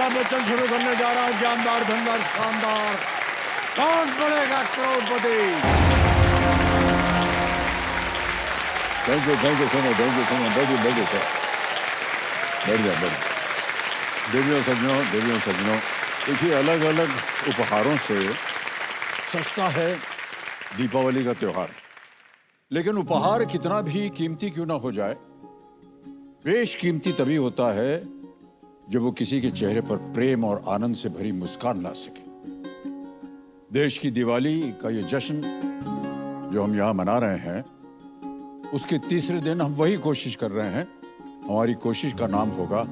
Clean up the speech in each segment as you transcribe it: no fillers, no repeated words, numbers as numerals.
अमिताभ बच्चन शुरू करने जा रहा हूं जानदार धनदार शानदार कौन बनेगा करोड़पति। Thank you sir, thank you sir, बैठिए सर, बैठ जाओ। देवियों सज्जनों, देखिए अलग अलग उपहारों से सस्ता है दीपावली का त्योहार, लेकिन उपहार कितना भी कीमती क्यों ना हो जाए, बेशकीमती तभी होता है जब वो किसी के चेहरे पर प्रेम और आनंद से भरी मुस्कान ला सके। देश की दिवाली का ये जश्न जो हम यहाँ मना रहे हैं, उसके तीसरे दिन हम वही कोशिश कर रहे हैं। हमारी कोशिश का नाम होगा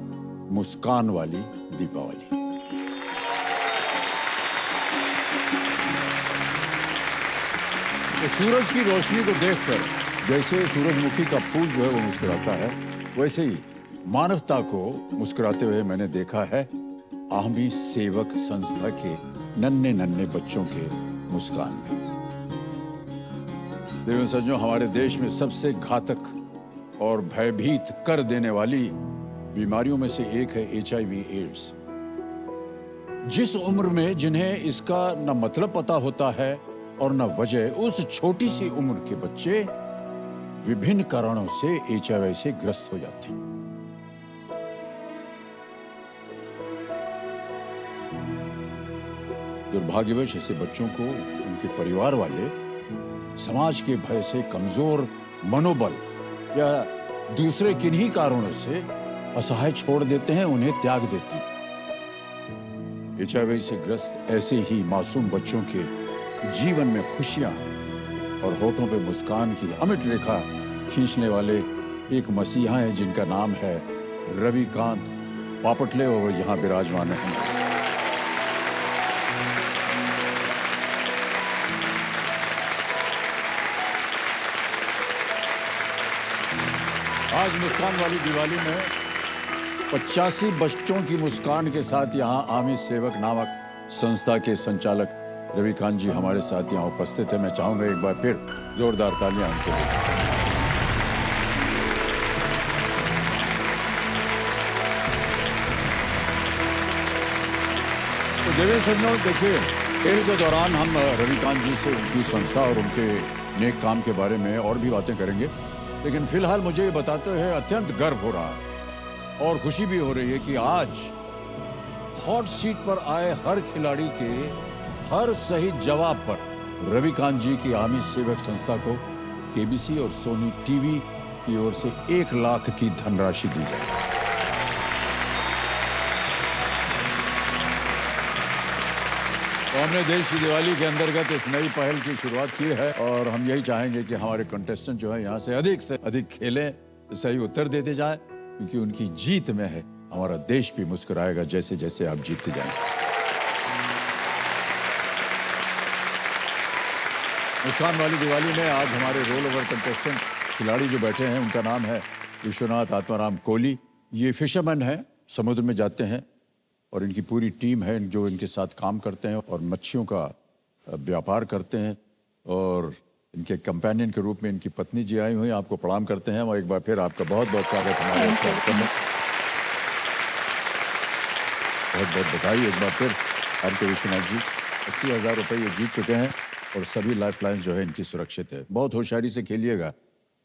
मुस्कान वाली दीपावली। तो सूरज की रोशनी को देखकर जैसे सूरजमुखी का फूल जो है वो मुस्कुराता है, वैसे ही मानवता को मुस्कुराते हुए मैंने देखा है आमी सेवक संस्था के नन्हे नन्हे बच्चों के मुस्कान में। देवियों सज्जनों, हमारे देश में सबसे घातक और भयभीत कर देने वाली बीमारियों में से एक है HIV एड्स। जिस उम्र में जिन्हें इसका न मतलब पता होता है और न वजह, उस छोटी सी उम्र के बच्चे विभिन्न कारणों से HIV से ग्रस्त हो जाते हैं। दुर्भाग्यवश ऐसे बच्चों को उनके परिवार वाले समाज के भय से कमजोर मनोबल या दूसरे किन्हीं कारणों से असहाय छोड़ देते हैं, उन्हें त्याग देते हैं। HIV से ग्रस्त ऐसे ही मासूम बच्चों के जीवन में खुशियां और होठों पे मुस्कान की अमिट रेखा खींचने वाले एक मसीहा हैं जिनका नाम है रविकांत पापटले, और यहाँ विराजमान है। आज मुस्कान वाली दिवाली में 85 बच्चों की मुस्कान के साथ यहाँ आमी सेवक नामक संस्था के संचालक रविकांत जी हमारे साथ यहाँ उपस्थित है। मैं चाहूंगा एक बार फिर जोरदार तालियां उनके लिए। तो देवी सज्जनों, देखिए खेल के दौरान हम रविकांत जी से उनकी संस्था और उनके नेक काम के बारे में और भी बातें करेंगे, लेकिन फिलहाल मुझे ये बताते हुए अत्यंत गर्व हो रहा है और खुशी भी हो रही है कि आज हॉट सीट पर आए हर खिलाड़ी के हर सही जवाब पर रविकांत जी की आमी सेवक संस्था को KBC और सोनी TV की ओर से 1 लाख की धनराशि दी जाए। तो हमने देश की दिवाली के अंतर्गत इस नई पहल की शुरुआत की है और हम यही चाहेंगे कि हमारे कंटेस्टेंट जो है यहाँ से अधिक खेलें, सही उत्तर देते जाएं, क्योंकि उनकी जीत में है हमारा देश भी मुस्कुराएगा जैसे जैसे आप जीतते जाएंगे। मुस्कान वाली दिवाली में आज हमारे रोल ओवर कंटेस्टेंट खिलाड़ी जो बैठे हैं, उनका नाम है विश्वनाथ आत्माराम कोहली। ये फिशरमैन हैं, समुद्र में जाते हैं और इनकी पूरी टीम है जो इनके साथ काम करते हैं और मच्छियों का व्यापार करते हैं। और इनके कंपेनियन के रूप में इनकी पत्नी जी आई हुई, आपको प्रणाम करते हैं और एक बार फिर आपका बहुत बहुत स्वागत हमारे कार्यक्रम में। बहुत बहुत बधाई एक बार फिर आपके विश्वनाथ जी। 80,000 रुपये ये जीत चुके हैं और सभी लाइफ लाइन जो है इनकी सुरक्षित है। बहुत होशियारी से खेलिएगा,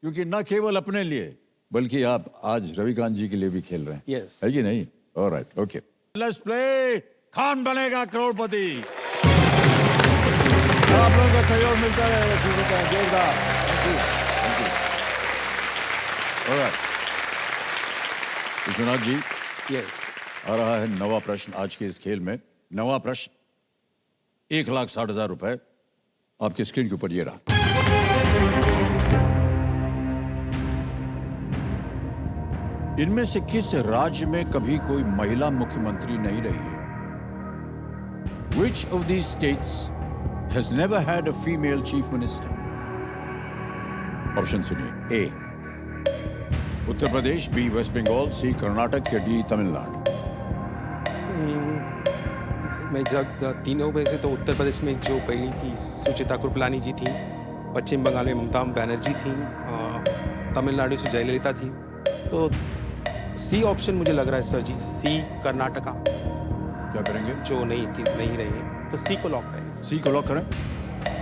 क्योंकि न केवल अपने लिए बल्कि आप आज रविकांत जी के लिए भी खेल रहे हैं। yes. है कि नहीं? ऑलराइट, ओके, लेट्स प्ले कौन बनेगा करोड़पति। आप लोगों का सहयोग मिलता रहेगा, जोरदार। ऑलराइट विश्वनाथ जी, यस, आ रहा है नवा प्रश्न आज के इस खेल में। नवा प्रश्न 1,60,000 रुपए आपकी स्क्रीन के ऊपर ये रहा। इनमें से किस राज्य में कभी कोई महिला मुख्यमंत्री नहीं रही है? Which of these states has never had a female chief minister? Option सुनिए। ए उत्तर प्रदेश, बी वेस्ट बंगाल, सी कर्नाटक या डी तमिलनाडु। मैं तीनों में से तो उत्तर प्रदेश में जो पहली की सुचिता कृपलानी जी थी, पश्चिम बंगाल में ममता बनर्जी थी, तमिलनाडु से जयललिता थी, तो सी ऑप्शन मुझे लग रहा है सर जी, सी कर्नाटका। क्या करेंगे? जो नहीं रहे तो सी को लॉक करेंगे। सी को लॉक करें।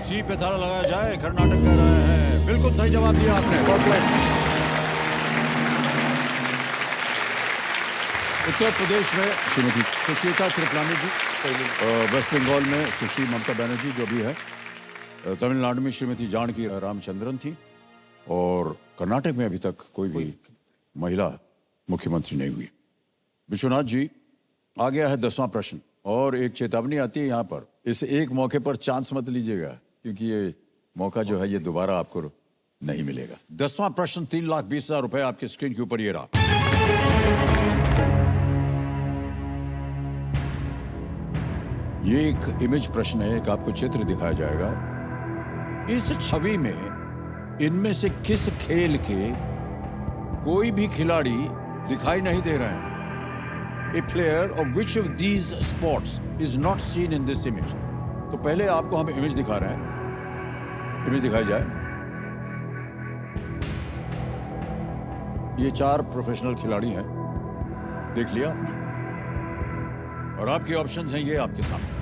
सी पे ताला लगाया जाए। कर्नाटक कह रहे हैं। बिल्कुल सही जवाब दिया आपने। उत्तर प्रदेश में श्रीमती सुचेता कृपलानी जी, वेस्ट बंगाल में सुश्री ममता बनर्जी जो भी है, तमिलनाडु में श्रीमती जानकी रामचंद्रन थी, और कर्नाटक में अभी तक कोई भी महिला मुख्यमंत्री नहीं हुई। विश्वनाथ जी, आ गया है 10वां प्रश्न, और एक चेतावनी आती है यहाँ पर, इस एक मौके पर चांस मत लीजिएगा, क्योंकि ये मौका जो है ये दोबारा आपको नहीं मिलेगा। 10वां प्रश्न 3,20,000 रुपए आपके स्क्रीन के ऊपर ये रहा। ये एक इमेज प्रश्न है, एक आपको चित्र दिखाया जाएगा। इस छवि में इनमें से किस खेल के कोई भी खिलाड़ी दिखाई नहीं दे रहे हैं? A player of which of these sports is not seen in this image? तो पहले आपको हम इमेज दिखा रहे हैं, इमेज दिखाई जाए। ये 4 प्रोफेशनल खिलाड़ी हैं, देख लिया आपने, और आपके ऑप्शंस हैं ये आपके सामने।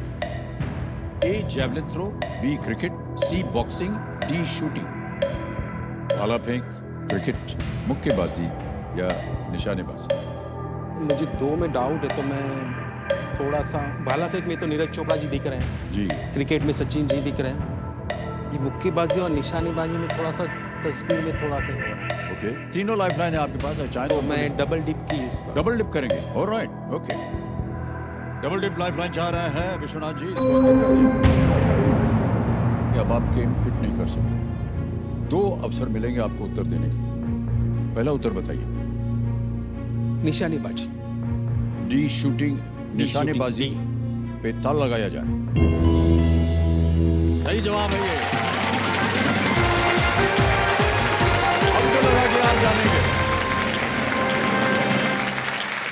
ए जैवलिन थ्रो, बी क्रिकेट, सी बॉक्सिंग, डी शूटिंग। भाला फेंक, क्रिकेट, मुक्केबाजी या निशानेबाजी। मुझे 2 में डाउट है, तो मैं थोड़ा सा, भाला फेंक में तो नीरज चोपड़ा जी दिख रहे हैं जी, क्रिकेट में सचिन जी दिख रहे हैं, ये मुक्केबाजी और निशानेबाजी में थोड़ा सा तस्वीर में थोड़ा सा हो रहा है। ओके, तीनों लाइफलाइन है आपके पास, चाहे तो मैं डबल डिप की यूज करूं। डबल डिप करेंगे। Alright, okay, double dip lifeline चाह रहे हैं विश्वनाथ जी, इसको अंकित कर दिया। अब आप गेम क्विट नहीं कर सकते, 2 अवसर मिलेंगे आपको उत्तर देने के। पहला उत्तर बताइए। निशानेबाजी। डी शूटिंग, निशानेबाजी पे ताला लगाया जाए। सही जवाब है ये। अब तो लगा कि आप जानेंगे।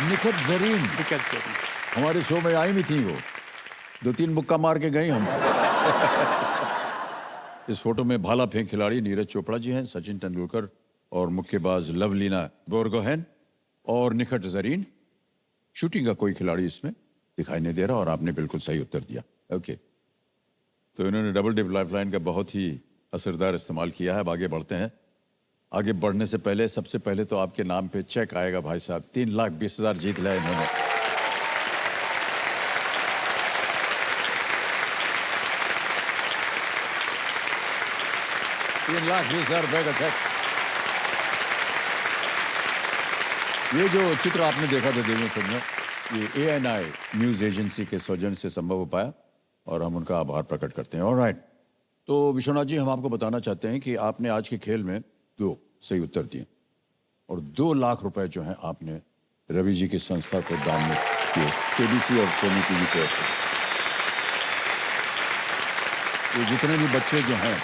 निखत जरीन हमारे शो में आई भी थी, वो 2-3 मुक्का मार के गई हम। इस फोटो में भाला फेंक खिलाड़ी नीरज चोपड़ा जी हैं, सचिन तेंदुलकर और मुक्केबाज लवलीना बोरगोहेन और निखत जरीन। शूटिंग का कोई खिलाड़ी इसमें दिखाई नहीं दे रहा, और आपने बिल्कुल सही उत्तर दिया। ओके, तो इन्होंने डबल डिप लाइफलाइन का बहुत ही असरदार इस्तेमाल किया है। अब आगे बढ़ते हैं। आगे बढ़ने से पहले सबसे पहले तो आपके नाम पे चेक आएगा भाई साहब। 3,20,000 जीत लिया इन्होंने। ₹3,20,000 का चेक। ये जो चित्र आपने देखा था देवेंद्र फिल्म में, ये ANI न्यूज एजेंसी के सौजन्य से संभव हो पाया, और हम उनका आभार प्रकट करते हैं। ऑलराइट, तो विश्वनाथ जी, हम आपको बताना चाहते हैं कि आपने आज के खेल में 2 सही उत्तर दिए, और 2 लाख रुपए जो हैं आपने रवि जी की संस्था को दान में किए, KBC और सोनी TV को। ये जितने भी बच्चे जो हैं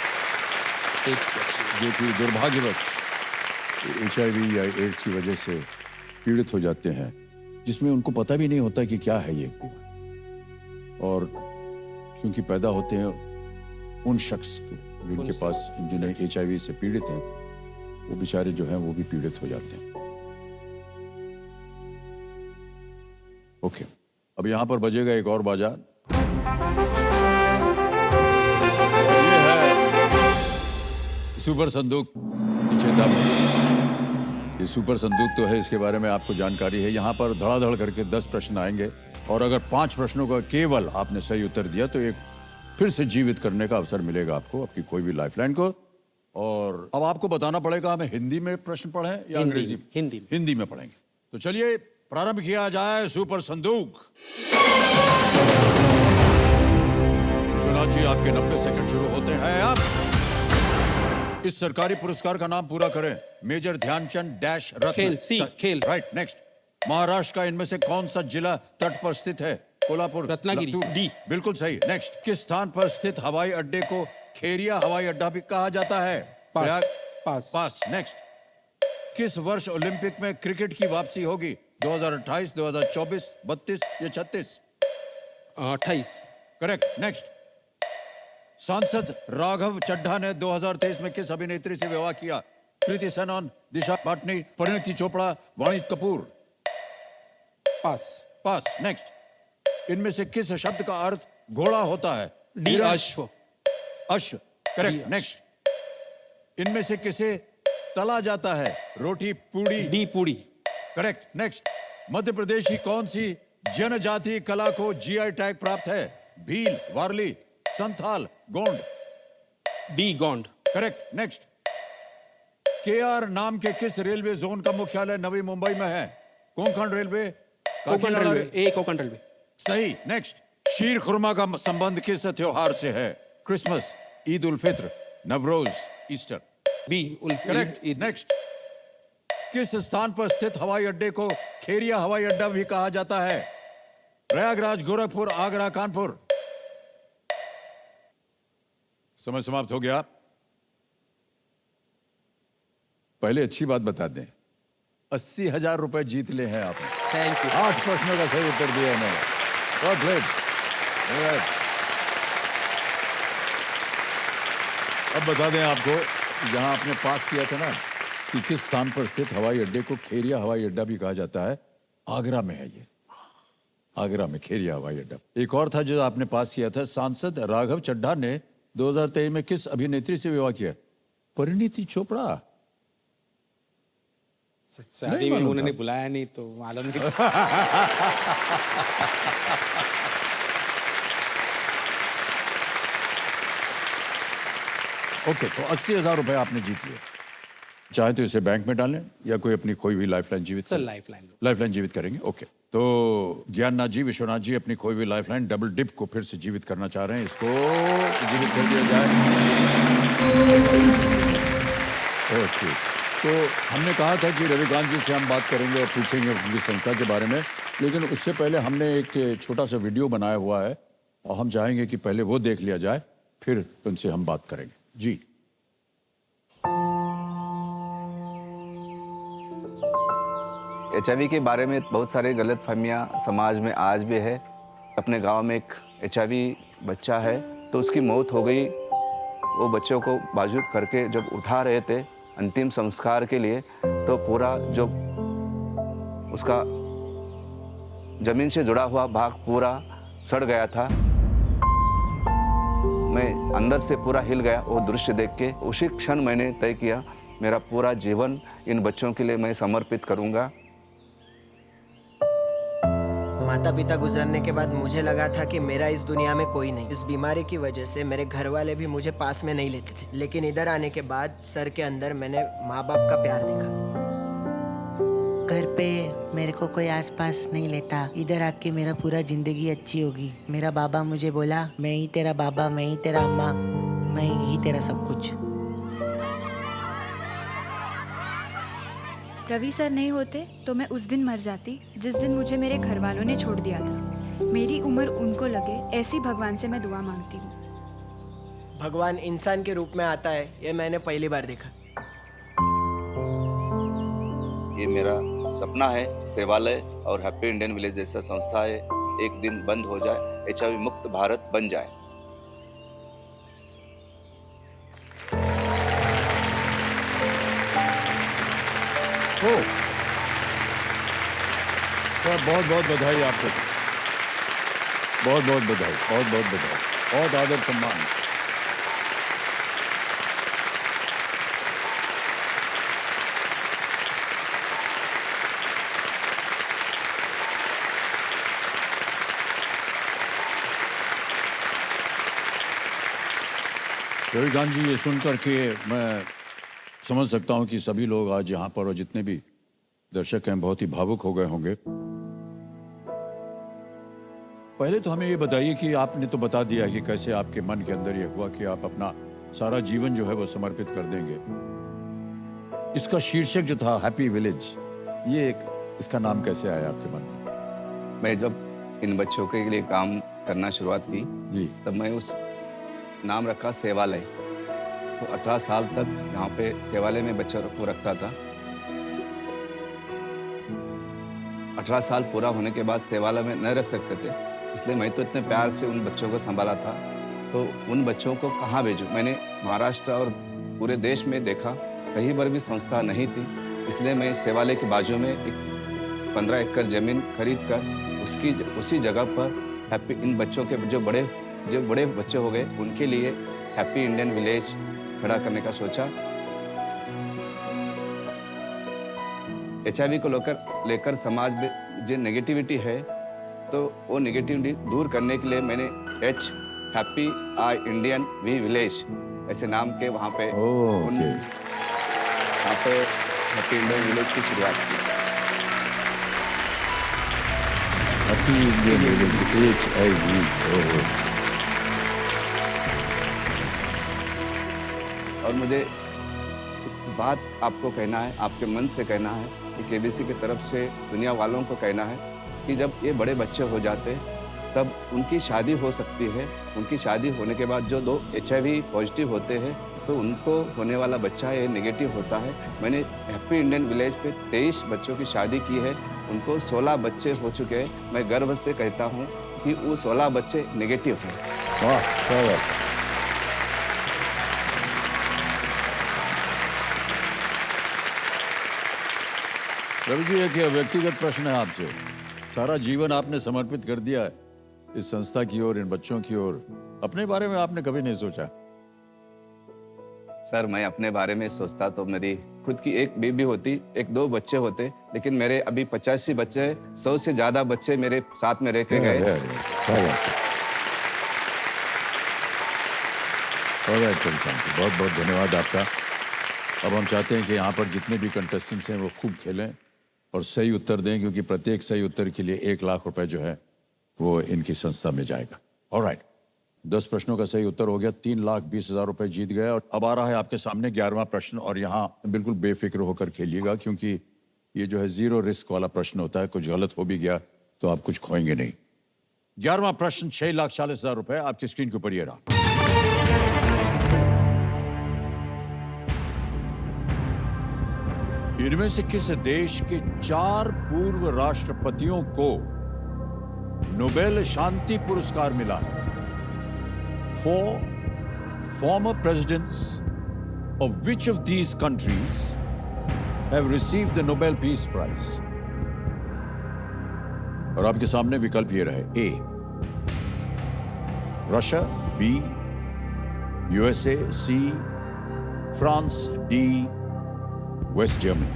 जो कि दुर्भाग्यवश HIV या एड्स की वजह से पीड़ित हो जाते हैं, जिसमें उनको पता भी नहीं होता कि क्या है ये, और क्योंकि पैदा होते हैं उन शख्स जिनके पास, जिन्हें HIV से पीड़ित हैं, वो बेचारे जो हैं वो भी पीड़ित हो जाते हैं। ओके, अब यहां पर बजेगा एक और बाजा। ये है सुपर संदूक की चेतावनी। ये सुपर संदूक तो है, इसके बारे में आपको जानकारी है। यहाँ पर धड़ाधड़ करके 10 प्रश्न आएंगे, और अगर 5 प्रश्नों का केवल आपने सही उत्तर दिया तो एक फिर से जीवित करने का अवसर मिलेगा आपको, आपकी कोई भी लाइफलाइन को। और अब आपको बताना पड़ेगा हमें हिंदी में प्रश्न पढ़ें या अंग्रेजी? हिंदी में पढ़ेंगे। तो चलिए प्रारंभ किया जाए सुपर संदूक। विश्वनाथ जी, आपके 90 सेकंड शुरू होते हैं अब। इस सरकारी पुरस्कार का नाम पूरा करें। मेजर ध्यानचंद डैश रत्न। खेल, सी, खेल। Right, next. महाराष्ट्र का इनमें से कौन सा जिला तट पर स्थित है? कोल्हापुर, रत्नागिरी, लातूर। डी। बिल्कुल सही। नेक्स्ट, किस स्थान पर स्थित हवाई अड्डे को खेरिया हवाई अड्डा भी कहा जाता है? पास। नेक्स्ट, किस वर्ष ओलंपिक में क्रिकेट की वापसी होगी? 2028, 2024, 32 या 36? 28। करेक्ट। नेक्स्ट, सांसद राघव चड्ढा ने 2023 में किस अभिनेत्री से विवाह किया? कृति सेनन, दिशा पाटनी, परिणीति चोपड़ा, वाणी कपूर? पास। नेक्स्ट, इनमें से किस शब्द का अर्थ घोड़ा होता है? डी अश्व। अश्व, करेक्ट। नेक्स्ट, इनमें से किसे तला जाता है? रोटी, पूड़ी? डी पूड़ी। करेक्ट। नेक्स्ट, मध्य प्रदेश की कौन सी जनजातीय कला को जीआई टैग प्राप्त है? Bhil, Warli, Santhal, Gond? D Gond. Correct. Next, KR नाम के किस रेलवे जोन का मुख्यालय नवी मुंबई में है? Konkan railway, Konkan Kakinada railway. A Konkan railway. सही। नेक्स्ट, शीर खुरमा का संबंध किस त्योहार से है? Christmas, Eid ul Fitr, Navroz, Easter? B correct. Next, किस स्थान पर स्थित हवाई अड्डे को खेरिया हवाई अड्डा भी कहा जाता है? प्रयागराज, गोरखपुर, आगरा, कानपुर? समय समाप्त हो गया। पहले अच्छी बात बता दें, 80,000 रुपए जीत ले हैं आपने। Thank you. 8 प्रश्नों का सही उत्तर दिया उन्होंने। Well played. All right. अब बता दें आपको, जहां आपने पास किया था ना कि किस स्थान पर स्थित हवाई अड्डे को खेरिया हवाई अड्डा भी कहा जाता है, आगरा में है ये। आगरा में खेरिया हवाई अड्डा। एक और था जो आपने पास किया था, सांसद राघव चड्ढा ने 2023 में किस अभिनेत्री से विवाह किया? परिणीति चोपड़ा। शादी में मालूम उन्होंने था। बुलाया नहीं तो मालूम नहीं। ओके, तो 80,000 रुपए आपने जीत लिए। चाहे तो इसे बैंक में डालें या कोई अपनी खोई हुई लाइफलाइन जीवित सर करें। लाइफलाइन जीवित करेंगे। ओके, तो ज्ञाननाथ जी, विश्वनाथ जी अपनी खोई हुई लाइफलाइन डबल डिप को फिर से जीवित करना चाह रहे हैं। इसको जीवित कर दिया जाए। ओके, तो हमने कहा था कि रविकांत जी से हम बात करेंगे और पूछेंगे उनकी संस्था के बारे में, लेकिन उससे पहले हमने एक छोटा सा वीडियो बनाया हुआ है और हम चाहेंगे कि पहले वो देख लिया जाए, फिर उनसे हम बात करेंगे। जी। HIV के बारे में बहुत सारे गलतफहमियां समाज में आज भी है। अपने गांव में एक HIV बच्चा है, तो उसकी मौत हो गई। वो बच्चों को बाजुत करके जब उठा रहे थे अंतिम संस्कार के लिए, तो पूरा जो उसका जमीन से जुड़ा हुआ भाग पूरा सड़ गया था। मैं अंदर से पूरा हिल गया वो दृश्य देख के। उसी क्षण मैंने तय किया, मेरा पूरा जीवन इन बच्चों के लिए मैं समर्पित करूंगा। माता पिता गुजरने के बाद मुझे लगा था कि मेरा इस दुनिया में कोई नहीं। इस बीमारी की वजह से मेरे घर वाले भी मुझे पास में नहीं लेते थे, लेकिन इधर आने के बाद सर के अंदर मैंने माँ बाप का प्यार देखा। घर पे मेरे को कोई आसपास नहीं लेता, इधर आके मेरा पूरा जिंदगी अच्छी होगी। मेरा बाबा मुझे बोला, मैं ही तेरा बाबा, मैं ही तेरा अम्मा, मैं ही तेरा सब कुछ। रवि सर नहीं होते तो मैं उस दिन मर जाती जिस दिन मुझे मेरे घर वालों ने छोड़ दिया था। मेरी उम्र उनको लगे, ऐसी भगवान से मैं दुआ मांगती हूँ। भगवान इंसान के रूप में आता है, ये मैंने पहली बार देखा। ये मेरा सपना है, सेवालय और हैप्पी इंडियन विलेज जैसा संस्था है एक दिन बंद हो जाए, HIV मुक्त भारत बन जाए। बहुत बहुत बधाई आपको, बहुत बहुत बधाई, बहुत बहुत बधाई, बहुत आदर सम्मान। रविकांत जी, ये सुनकर के मैं समझ सकता हूं कि सभी लोग आज यहाँ पर और जितने भी दर्शक हैं बहुत ही भावुक हो गए होंगे। पहले तो हमें ये बताइए कि आपने तो बता दिया कि कैसे आपके मन के अंदर ये हुआ कि आप अपना सारा जीवन जो है वो समर्पित कर देंगे। इसका शीर्षक जो था हैप्पी विलेज, ये इसका नाम कैसे आया आपके मन में? मैं जब इन बच्चों के लिए काम करना शुरुआत की जी, तब मैं उस नाम रखा सेवालय। तो 18 साल तक यहाँ पे सेवालय में बच्चों को रखता था। 18 साल पूरा होने के बाद सेवालय में न रख सकते थे, इसलिए मैं तो इतने प्यार से उन बच्चों को संभाला था। तो उन बच्चों को कहाँ भेजूं? मैंने महाराष्ट्र और पूरे देश में देखा, कहीं पर भी संस्था नहीं थी। इसलिए मैं सेवालय के बाजू में एक 15 एकड़ जमीन खरीद कर उसी जगह पर हैप्पी इन बच्चों के जो बड़े बच्चे हो गए उनके लिए हैप्पी इंडियन विलेज खड़ा करने का सोचा। HIV को लेकर समाज में जो नेगेटिविटी है तो वो नेगेटिविटी दूर करने के लिए मैंने happy I Indian we village ऐसे नाम के वहाँ पे ओके। वहाँ पे हैप्पी इंडियन विलेज की शुरुआत की। Happy Indian village HIV। और मुझे एक बात आपको कहना है, आपके मन से कहना है कि KBC की तरफ से दुनिया वालों को कहना है कि जब ये बड़े बच्चे हो जाते तब उनकी शादी हो सकती है। उनकी शादी होने के बाद जो 2 HIV पॉजिटिव होते हैं तो उनको होने वाला बच्चा ये नेगेटिव होता है। मैंने हैप्पी इंडियन विलेज पे 23 बच्चों की शादी की है, उनको 16 बच्चे हो चुके हैं। मैं गर्व से कहता हूँ कि वो 16 बच्चे नेगेटिव हैं। वाह, क्या बात। रवि जी, एक व्यक्तिगत प्रश्न है आपसे। सारा जीवन आपने समर्पित कर दिया है इस संस्था की ओर, इन बच्चों की ओर। अपने बारे में आपने कभी नहीं सोचा? सर, मैं अपने बारे में सोचता तो मेरी खुद की एक बेबी होती, 1-2 बच्चे होते, लेकिन मेरे अभी 85 बच्चे, 100 से ज्यादा बच्चे मेरे साथ में रह के गए। बहुत बहुत धन्यवाद आपका। अब हम चाहते हैं कि यहाँ पर जितने भी कंटेस्टेंट्स हैं वो खूब खेलें और सही उत्तर दें, क्योंकि प्रत्येक सही उत्तर के लिए 1 लाख रुपए जो है वो इनकी संस्था में जाएगा। ऑलराइट, 10 प्रश्नों का सही उत्तर हो गया, 3,20,000 रुपए जीत गए। और अब आ रहा है आपके सामने 11वां प्रश्न, और यहाँ बिल्कुल बेफिक्र होकर खेलिएगा, क्योंकि ये जो है 0 रिस्क वाला प्रश्न होता है। कुछ गलत हो भी गया तो आप कुछ खोएंगे नहीं। 11वां प्रश्न 6,40,000 रुपए आपकी स्क्रीन के ऊपर ये रहा। इनमें से किस देश के 4 पूर्व राष्ट्रपतियों को नोबेल शांति पुरस्कार मिला है? 4 former presidents of which of these countries have received the Nobel Peace Prize? और आपके सामने विकल्प ये रहे। A Russia, B USA, C France, D west Germany.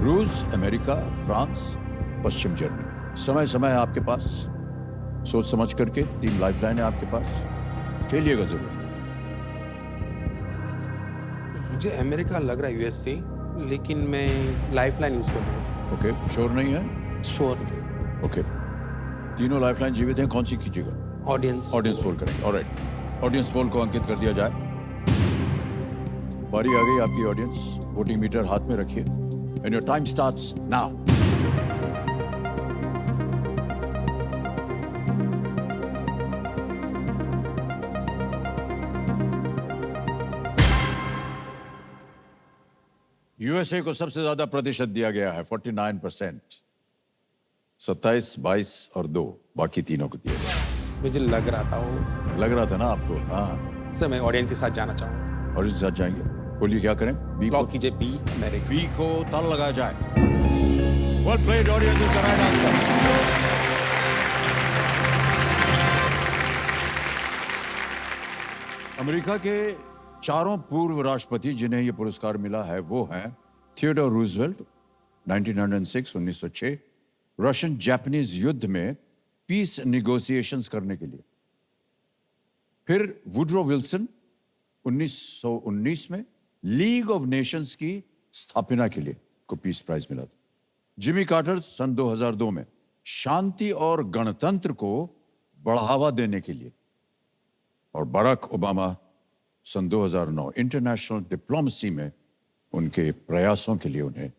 रूस, अमेरिका, फ्रांस, पश्चिम जर्मनी। समय है आपके पास, सोच समझ करके। 3 लाइफलाइन है आपके पास, खेलिएगा जरूर। मुझे अमेरिका लग रहा है US से, लेकिन मैं लाइफलाइन यूज करूंगा। ओके, श्योर नहीं है? श्योर। ओके, तीनों लाइफलाइन जीवित हैं, कौन सी कीजिएगा? ऑडियंस पोल करेंगे। ऑलराइट, ऑडियंस पोल को अंकित कर दिया जाए। बारी आ गई आपकी ऑडियंस, वोटिंग मीटर हाथ में रखिए and your time starts now. USA को सबसे ज्यादा प्रतिशत दिया गया है, 49%। 27, 22 और 2, बाकी तीनों को दिया गया। मुझे लग रहा था ना आपको? हाँ सर, मैं ऑडियंस के साथ जाना चाहूंगा। और इसके साथ जाएंगे, बोलिए क्या करें? ब्लॉक कीजिए B अमेरिका। बी को ताला लगाया जाए। Well played audience, is the right answer. America के 4 पूर्व राष्ट्रपति जिन्हें यह पुरस्कार मिला है वो हैं थियोडोर रूजवेल्ट 1906 1906 रशियन जापानीज युद्ध में पीस निगोशिएशंस करने के लिए। फिर वुड्रो विल्सन 1919 में लीग ऑफ नेशंस की स्थापना के लिए को पीस प्राइज मिला था। जिमी कार्टर सन 2002 में शांति और गणतंत्र को बढ़ावा देने के लिए। और बराक ओबामा सन 2009 इंटरनेशनल डिप्लोमेसी में उनके प्रयासों के लिए उन्हें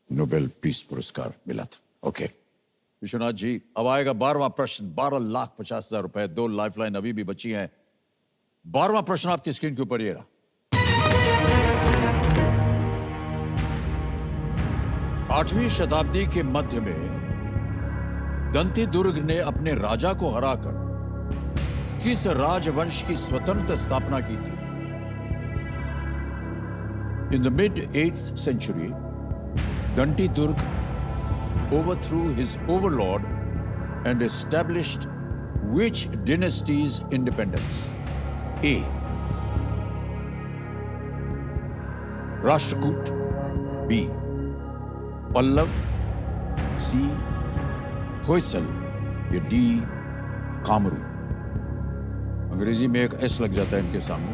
नोबेल पीस पुरस्कार मिला था। ओके विश्वनाथ जी, अब आएगा 12वां प्रश्न, 12,50,000 रुपए। 2 लाइफलाइन अभी भी बची हैं। 12वां प्रश्न आपकी स्क्रीन के ऊपर ये रहा। 8वीं शताब्दी के मध्य में दंती दुर्ग ने अपने राजा को हराकर किस राजवंश की स्वतंत्र स्थापना की थी? In the mid 8th century, Danti Durg overthrew his overlord and established which dynasty's independence? A. Rashtrakoot. B. Pallav. C. Hoysal. या D. कामरू. अंग्रेजी में एक एस लग जाता है इनके सामने,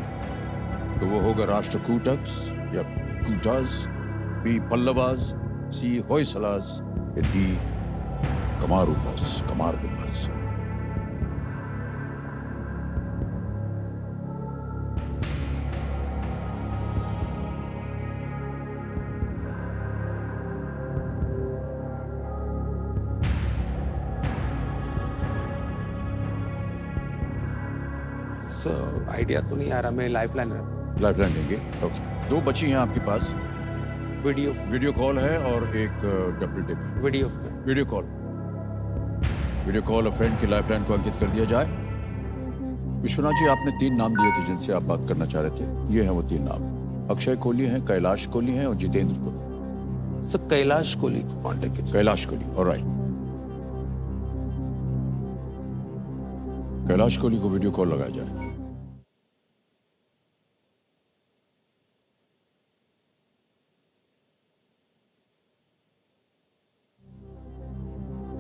तो वो होगा राष्ट्रकूटक्स या कूटास, बी पल्लवास, सी होयसलास या डी कमारूपास, कमारूपास. आइडिया तो नहीं आ रहा, मैं लाइफलाइन लाइफलाइन लेंगे. ओके, 2 बची हैं आपके पास. वीडियो वीडियो कॉल है और एक डबल टिप है. वीडियो वीडियो कॉल और फ्रेंड की लाइफलाइन को अंकित कर दिया जाए. विश्वनाथ जी, आपने 3 नाम दिए थे जिनसे आप बात करना चाह रहे थे. ये हैं वो 3 नाम. अक्षय कोहली हैं, कैलाश कोहली हैं और जितेंद्र कोहली. सर कैलाश कोहली को कांटेक्ट कीजिए. कैलाश कोहली. ऑलराइट, कैलाश कोहली को वीडियो कॉल लगाया जाए.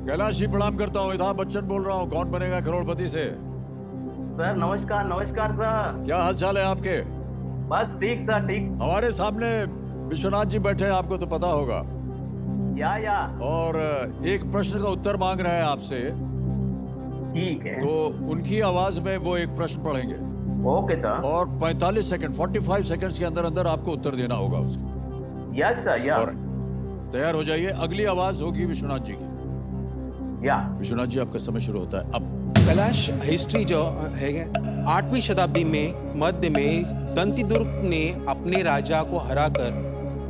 कैलाश जी, प्रणाम करता हूँ. अमिताभ बच्चन बोल रहा हूँ. कौन बनेगा करोड़पति से? सर नमस्कार. नमस्कार सर. क्या हाल चाल है आपके? बस ठीक सर, ठीक. हमारे सामने विश्वनाथ जी बैठे हैं, आपको तो पता होगा. या और एक प्रश्न का उत्तर मांग रहे हैं आपसे. ठीक है. तो उनकी आवाज में वो एक प्रश्न पढ़ेंगे ओके सर. और 45 सेकंड 45 सेकंड्स के अंदर अंदर आपको उत्तर देना होगा उसका. Yes sir. या और तैयार हो जाइए. अगली आवाज होगी विश्वनाथ जी की. या विश्वनाथ जी, आपका समय शुरू होता है अब. कैलाश, हिस्ट्री जो है 8वीं शताब्दी में मध्य में दंतिदुर्ग ने अपने राजा को हराकर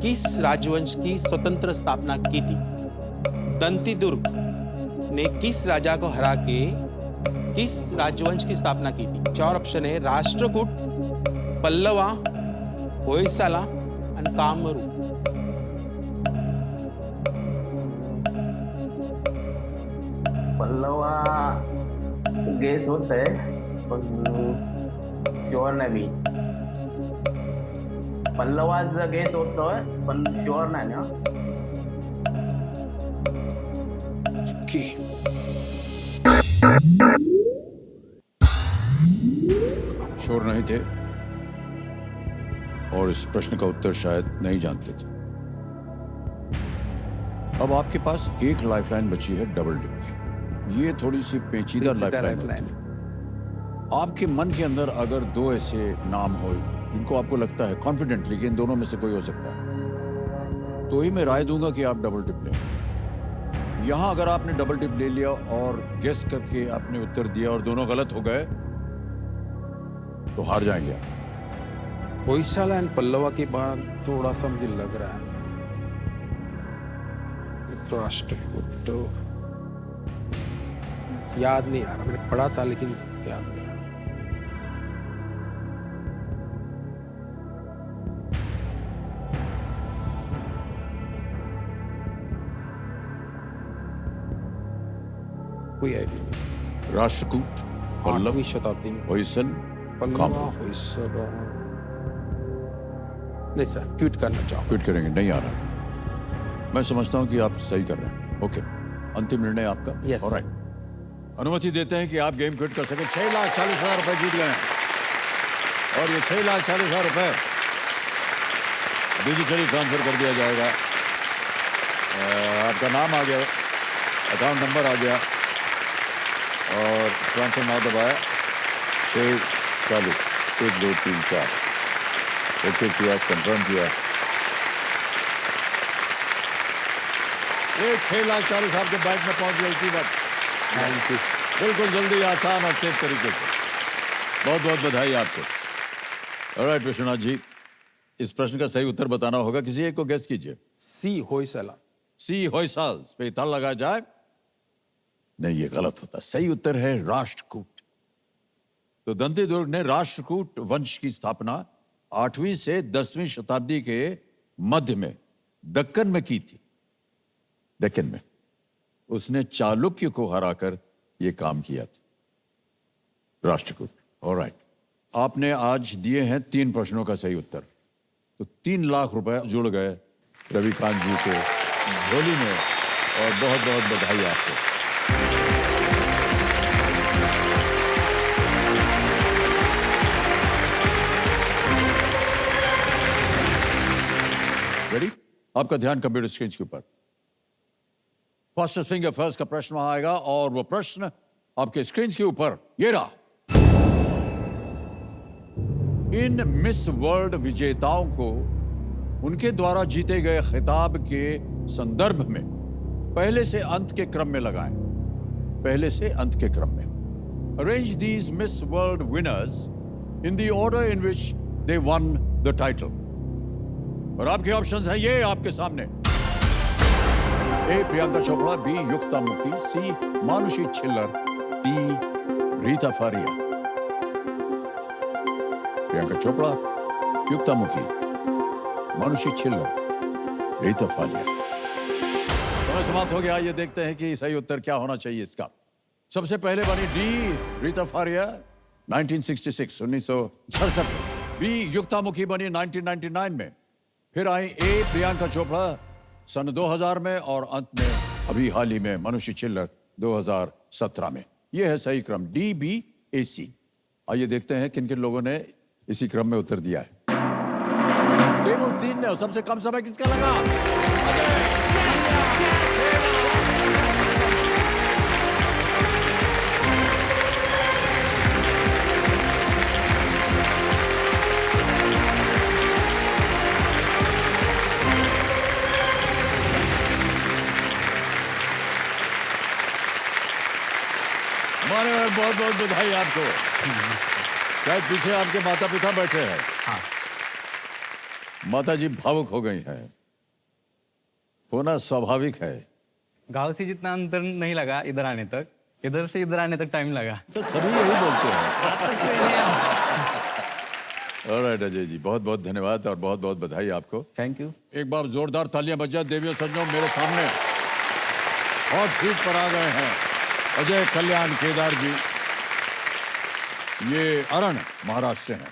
किस राजवंश की स्वतंत्र स्थापना की थी? दंतिदुर्ग ने किस राजा को हरा के किस राजवंश की स्थापना की थी? 4 ऑप्शन है राष्ट्रकूट, पल्लवा, होयसाला और कामरू. पल्लवा गेस होता है पण श्योर नाही मी. पल्लवाचा गेस होतोय पण श्योर नाही ना. Okay. श्योर नहीं थे और इस प्रश्न का उत्तर शायद नहीं जानते थे. अब आपके पास एक लाइफलाइन बची है डबल डिप की. ये थोड़ी सी पेचीदा लाइफलाइन. आपके मन के अंदर अगर 2 ऐसे नाम हो जिनको आपको लगता है कॉन्फिडेंटली कि इन दोनों में से कोई हो सकता है, तो ही मैं राय दूंगा कि आप डबल डिप लें. यहां अगर आपने डबल डिप ले लिया और गेस करके आपने उत्तर दिया और दोनों गलत हो गए तो हार जाएंगे. होयसाला एंड पल्लवा के बाद थोड़ा सा मुझे लग रहा है राष्ट्रकूट. याद नहीं आ रहा, मैंने पढ़ा था लेकिन याद नहीं आ रहा. कोई आइडिया नहीं. राष्ट्रकूट, पल्लव, 8वीं शताब्दी में होयसल, पल्लवा, कामरू. होयसाला. नहीं सर, क्विट करना चाहूँ. क्विट करेंगे? नहीं आ रहा. मैं समझता हूं कि आप सही कर रहे हैं. ओके, अंतिम निर्णय आपका. Yes. ऑलराइट, अनुमति देते हैं कि आप गेम क्विट कर सकें. 6,40,000 रुपए जीत गए हैं और ये 6,40,000 रुपए डिजिटली ट्रांसफर कर दिया जाएगा. आपका नाम आ गया, अकाउंट नंबर आ गया और ट्रांसफर नाउ दबाया. 6,40, 1 2 3 4. ओके किया, कंफर्म किया. ये 6,40,000 आपके बैंक में पहुंच गया इसी वक्त. Thank you. बिल्कुल जल्दी, आसान और सेफ तरीके से. बहुत बहुत बधाई आपको. ऑलराइट विश्वनाथ जी, इस प्रश्न का सही उत्तर बताना होगा. किसी एक को गेस कीजिए. सी होयसाला. सी होयसाल्स पे ताल लगाया जाए. नहीं, ये गलत होता. सही उत्तर है राष्ट्रकूट. तो दंतिदुर्ग ने राष्ट्रकूट वंश की स्थापना 8वीं से 10वीं शताब्दी के मध्य में दक्कन में की थी. दक्कन में उसने चालुक्य को हराकर ये काम किया था राष्ट्रकूट। ऑलराइट, आपने आज दिए हैं 3 प्रश्नों का सही उत्तर, तो 3 लाख रुपए जुड़ गए रविकांत जी के झोली में, और बहुत बहुत बधाई आपको। रेडी? आपका ध्यान कंप्यूटर स्क्रीन के ऊपर। फर्स्ट फिंगर फर्स्ट का प्रश्न वहां आएगा, और वो प्रश्न आपके स्क्रीन के ऊपर ये रहा। इन मिस वर्ल्ड विजेताओं को उनके द्वारा जीते गए खिताब के संदर्भ में पहले से अंत के क्रम में लगाएं। पहले से अंत के क्रम में। Arrange these miss world winners in the order in which they one the title. और आपके ऑप्शंस हैं ये आपके सामने। ए प्रियंका चोपड़ा, बी युक्ता मुखी, सी मानुषी छिल्लर, डी रीता फारिया। प्रियंका चोपड़ा, युक्ता मुखी, मानुषी छिल्लर, रीता फारिया। समय समाप्त हो गया। ये देखते हैं कि सही उत्तर क्या होना चाहिए इसका। सबसे पहले बनी डी रीता फारिया 1966 बी युक्ता मुखी बनी 1999 में, फिर आई ए प्रियंका चोपड़ा सन 2000 में, और अंत में अभी हाल ही में मानुषी छिल्लर 2017 में। यह है सही क्रम डी बी ए सी। आइए देखते हैं किन किन लोगों ने इसी क्रम में उत्तर दिया है। केवल 3 ने, और सबसे कम समय किसका लगा? माने बहुत बहुत बधाई आपको। शायद पीछे आपके माता पिता बैठे हैं। माता जी भावुक हो गई हैं, होना स्वाभाविक है। गांव से जितना अंतर नहीं लगा इधर आने तक, इधर से इधर आने तक टाइम लगा। तो सभी यही बोलते हैं। ऑलराइट अजय जी, बहुत बहुत धन्यवाद और बहुत बहुत बधाई आपको। Thank you. एक बार जोरदार तालियां बज जाए। देवियों सज्जनों, मेरे सामने हॉट सीट पर आ गए हैं अजय कल्याण केदार जी। ये अरण महाराष्ट्र से हैं,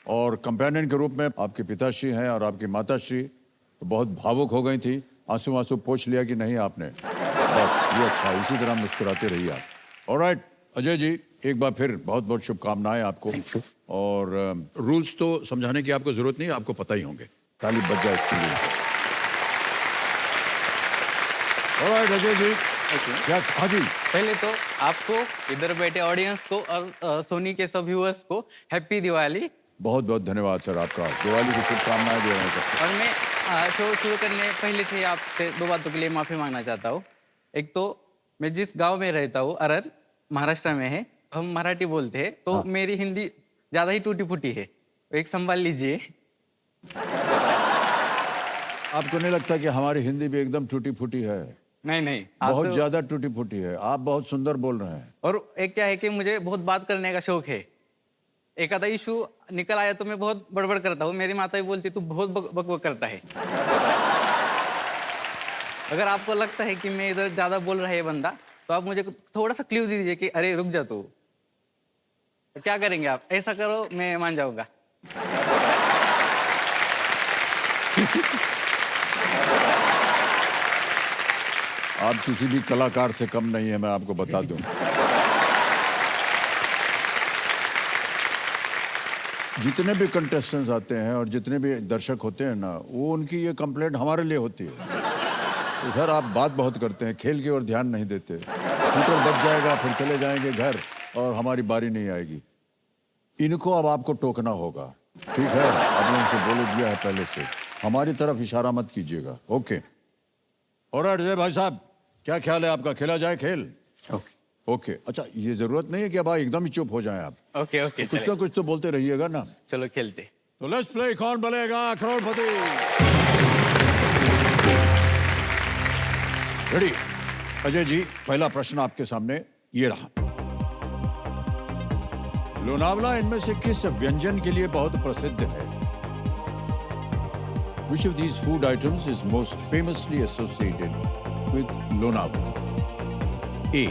और कंपेनियन के रूप में आपके पिताश्री हैं, और आपकी माताश्री बहुत भावुक हो गई थी। आंसू आंसू पोंछ लिया कि नहीं आपने? बस ये अच्छा, इसी तरह मुस्कुराते रहिए आप। ऑलराइट अजय जी, एक बार फिर बहुत बहुत शुभकामनाएं आपको। और रूल्स तो समझाने की आपको जरूरत नहीं, आपको पता ही होंगे। ताली बज जाए इसके लिए। ऑलराइट अजय जी, क्या? हाँ जी, पहले तो आपको, इधर बैठे ऑडियंस को और सोनी के सब व्यूअर्स को हैप्पी दिवाली। बहुत बहुत धन्यवाद सर आपका। दिवाली की शुभकामनाएं दे रहे हैं सबको। और मैं शो शुरू करने पहले से आपसे 2 बातों के लिए माफी मांगना चाहता हूँ। एक तो मैं जिस गांव में रहता हूँ, अरन महाराष्ट्र में है, हम मराठी बोलते हैं, तो मेरी हिंदी ज्यादा ही टूटी फूटी है, एक संभाल लीजिए। आपको नहीं लगता कि हमारी हिंदी भी एकदम टूटी फूटी है? नहीं, बहुत ज्यादा टूटी फूटी है। आप बहुत सुंदर बोल रहे हैं। और एक क्या है कि मुझे बहुत बात करने का शौक है। एक आधा इशू निकल आया तो मैं बहुत बड़बड़ करता हूँ। मेरी माता भी बोलती तू बहुत बकबक करता है। अगर आपको लगता है कि मैं इधर ज्यादा बोल रहा है ये बंदा, तो आप मुझे थोड़ा सा क्लू दे दीजिए कि अरे रुक जा तू। तो क्या करेंगे आप? ऐसा करो, मैं मान जाऊंगा। आप किसी भी कलाकार से कम नहीं है, मैं आपको बता दूं। जितने भी कंटेस्टेंट्स आते हैं और जितने भी दर्शक होते हैं ना, वो उनकी ये कंप्लेंट हमारे लिए होती है। तो सर आप बात बहुत करते हैं, खेल की ओर ध्यान नहीं देते। स्कूटर बच जाएगा, फिर चले जाएंगे घर और हमारी बारी नहीं आएगी। इनको अब आपको टोकना होगा, ठीक है? आपने उनसे बोल दिया है पहले से, हमारी तरफ इशारा मत कीजिएगा। ओके ऑलराइट अजय भाई साहब, क्या ख्याल है आपका? खेला जाए खेल? ओके अच्छा, ये जरूरत नहीं है कि अब आप एकदम ही चुप हो जाएं आप। ओके कुछ ना कुछ तो बोलते रहिएगा ना। चलो खेलते। तो लेट्स प्ले कौन बनेगा करोड़पति। रेडी अजय जी, पहला प्रश्न आपके सामने ये रहा। लोनावला इनमें से किस व्यंजन के लिए बहुत प्रसिद्ध है? Which of these food items is most famously associated with Lonavala? A.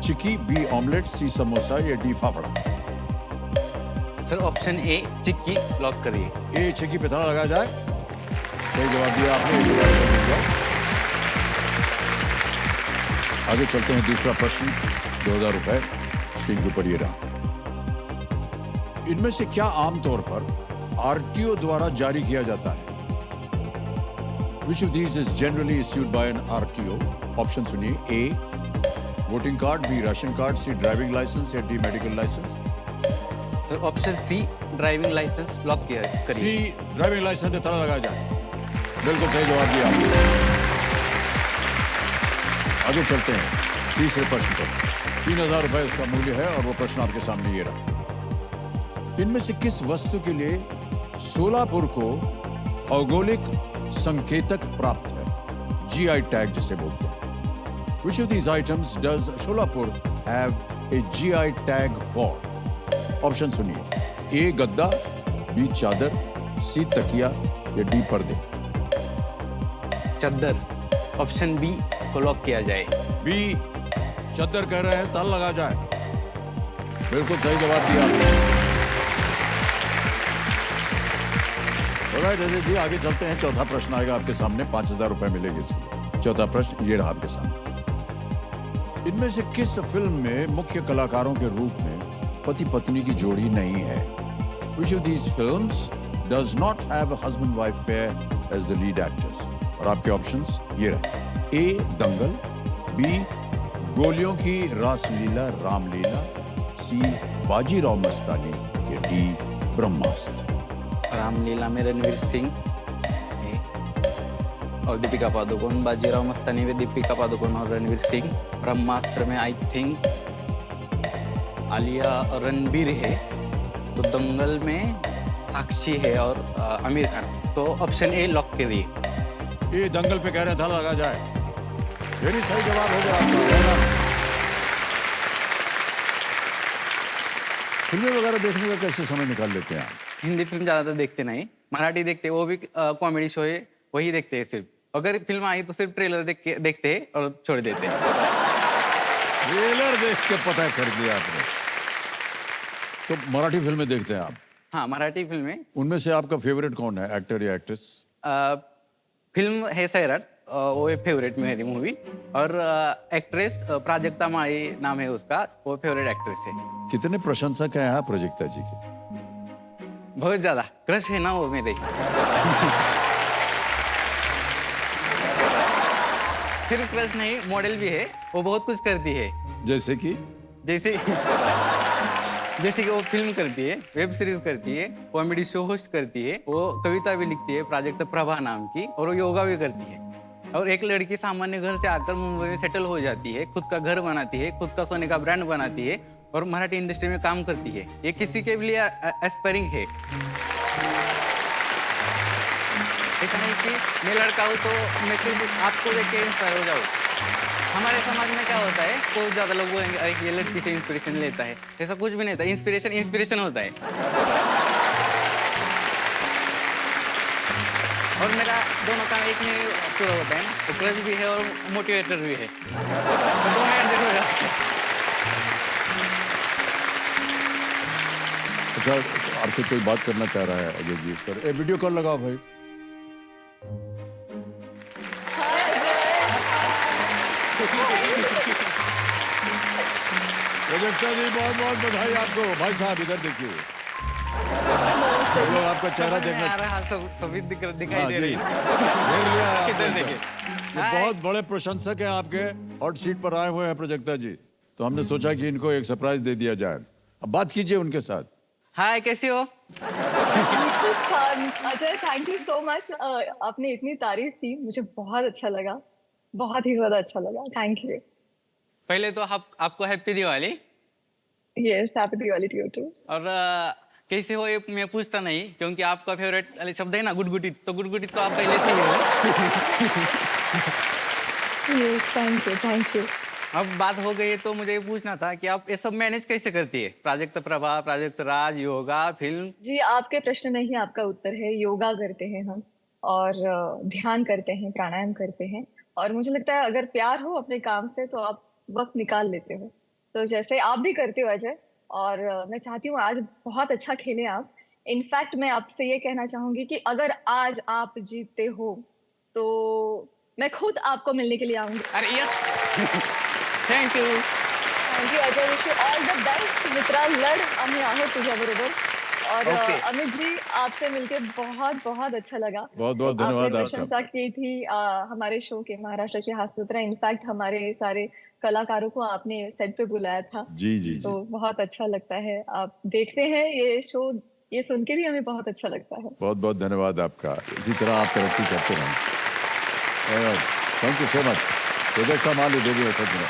Chikki, B omelette, C samosa या D fafda? Sir option A chikki lock करिए। ए चिक्की पे ताला लगा जाए। सही जवाब दिया आपने, 1,000 रुपये मिल गया। आगे चलते हैं, दूसरा प्रश्न, 2,000 रुपए स्क्रीन के ऊपर ये रहा। इनमें से क्या आमतौर पर आरटीओ द्वारा जारी किया जाता है? Which of these is generally issued by an RTO? Option सुनिए, A voting card, B ration card, C driving licence या D medical licence? Sir option C driving licence lock किया करिए। सी ड्राइविंग लाइसेंस पे ताला लगा जाए। बिल्कुल सही जवाब दिया आपने। आगे चलते हैं तीसरे प्रश्न पर। 3,000 रुपए इसका मूल्य है और वो प्रश्न आपके सामने ये रहा। इनमें से किस वस्तु के लिए सोलापुर को भौगोलिक संकेतक प्राप्त है? जीआई टैग जिसे बोलते हैं। Which of these items does Solapur have a GI tag for? Option सुनिए, ए गद्दा, बी चादर, सी तकिया या डी पर्दे? चद्दर, ऑप्शन बी को लॉक किया जाए। बी चद्दर कह रहे हैं, ताला लगा जाए। बिल्कुल सही जवाब दिया आपने। ऑलराइट अजय जी, आगे चलते हैं। चौथा प्रश्न आएगा आपके सामने, 5,000 रुपए मिलेंगे इसमें। चौथा प्रश्न ये रहा आपके सामने। इनमें से किस फिल्म में मुख्य कलाकारों के रूप में पति पत्नी की जोड़ी नहीं है? Which of these films does not have a husband-wife pair as the lead actors? और आपके ऑप्शंस ये रहे। ए दंगल, बी गोलियों की रासलीला रामलीला, सी बाजीराव मस्तानी या डी ब्रह्मास्त्र? रामलीला में रणवीर सिंह है और दीपिका पादुकोण। बाजीराव मस्तानी में दीपिका पादुकोण और रणवीर सिंह। ब्रह्मास्त्र में आई थिंक आलिया और रणबीर है। तो दंगल में साक्षी है और आमिर खान। तो ऑप्शन ए लॉक करिए। ये दंगल पे कह रहे हैं, ताला लगा जाए। वेरी सही जवाब हो गया आपका। फिल्में वगैरह देखने का कैसे समय निकाल लेते हैं आप? हिंदी फिल्म ज़्यादातर देखते नहीं, मराठी देखते, वो भी कॉमेडी शो है, वही देखते हैं सिर्फ। अगर फिल्म आई तो सिर्फ ट्रेलर देखते हैं और छोड़ देते हैं। ट्रेलर देख के पता कर दिया आपने। तो मराठी फिल्में देखते हैं आप? हाँ, मराठी फिल्में। उनमें से आपका फेवरेट कौन है, एक्टर या एक्ट्रेस? फिल्म है सैराट, वो है फेवरेट मेरी मूवी। और एक्ट्रेस प्राजक्ता माळी नाम है उसका, वो फेवरेट एक्ट्रेस है। कितने प्रशंसक हैं आप प्राजक्ता जी के? बहुत ज्यादा क्रश है ना वो मेरे। सिर्फ क्रश नहीं, मॉडल भी है। वो बहुत कुछ करती है। जैसे कि जैसे कि वो फिल्म करती है, वेब सीरीज करती है, कॉमेडी शो होस्ट करती है, वो कविता भी लिखती है प्राजक्ता प्रभा नाम की, और वो योगा भी करती है। और एक लड़की सामान्य घर से आकर मुंबई में सेटल हो जाती है, खुद का घर बनाती है, खुद का सोने का ब्रांड बनाती है और मराठी इंडस्ट्री में काम करती है। ये किसी के लिए एस्पायरिंग है। ऐसा नहीं कि मैं लड़का हूँ तो मैं सिर्फ आपको देख के इंस्पायर हो जाऊँ। हमारे समाज में क्या होता है, बहुत ज़्यादा लोग बोलेंगे अरे ये लड़की से इंस्पिरेशन लेता है। ऐसा कुछ भी नहीं था। इंस्पिरेशन होता है। और मेरा दोनों काम एक में पूरा होता है ना, तो क्रश भी है और मोटिवेटर भी है, तो दोनों एडजस्ट हो जाते हैं। अच्छा, आपसे कोई बात करना चाह रहा है अजय जी पर? वीडियो कॉल लगाओ भाई। प्राजक्ता जी, बहुत बहुत बधाई आपको। भाई साहब इधर देखिए, लोग आपका चेहरा देखना। हाँ, सभी दिखाई हाँ, दे रही जी, है। देख लिया है किधर आपने। देखिए? ये बहुत बड़े प्रशंसक हैं आपके, हॉट सीट पर आए हुए हैं प्राजक्ता जी, तो हमने सोचा कि इनको एक सरप्राइज दे दिया जाए। अब बात कीजिए उनके साथ। हाय, कैसी हो? Ajay, thank you so much. आपने इतनी तारीफ की, मुझे बहुत अच्छा लगा, बहुत ही ज्यादा अच्छा लगा। Thank you. पहले तो आपको happy Diwali. Yes, happy Diwali to you too. और कैसे हो ये मैं पूछता नहीं, क्योंकि आपका फेवरेट शब्द है ना गुटगुटित, तो गुटगुटित तो आप पहले से ही हो। Yes, thank you. अब बात हो गई तो मुझे ये पूछना था कि आप ये सब मैनेज कैसे करती है? प्राजक्त प्रभा, प्राजक्त राज, योगा, फिल्म। जी, आपके प्रश्न नहीं, आपका उत्तर है। योगा करते हैं हम, और ध्यान करते हैं, प्राणायाम करते हैं, और मुझे लगता है अगर प्यार हो अपने काम से तो आप वक्त निकाल लेते हो। तो जैसे आप भी करते हो अजय, और मैं चाहती हूँ आज बहुत अच्छा खेलें आप। इनफैक्ट मैं आपसे ये कहना चाहूंगी कि अगर आज आप जीतते हो तो मैं खुद आपको मिलने के लिए आऊंगी। अरे yes, thank you. Thank you Ajay, wish you all the best. मित्रा, लढ, आम्ही आहोत तुझ्याबरोबर. और Okay. अमित जी, आपसे मिलके बहुत बहुत अच्छा लगा. बहुत बहुत धन्यवाद आपने आपका। प्रशंसा की थी हमारे शो के, महाराष्ट्र के हास्यचित्र. इनफैक्ट हमारे सारे कलाकारों को आपने सेट पे बुलाया था. जी जी जी। तो बहुत अच्छा लगता है. आप देखते हैं ये शो, ये सुन के भी हमें बहुत अच्छा लगता है. बहुत बहुत धन्यवाद आपका। इसी तरह आप तरक्की करते रहें। Thank you so much. Project हमारे देवी वसंत में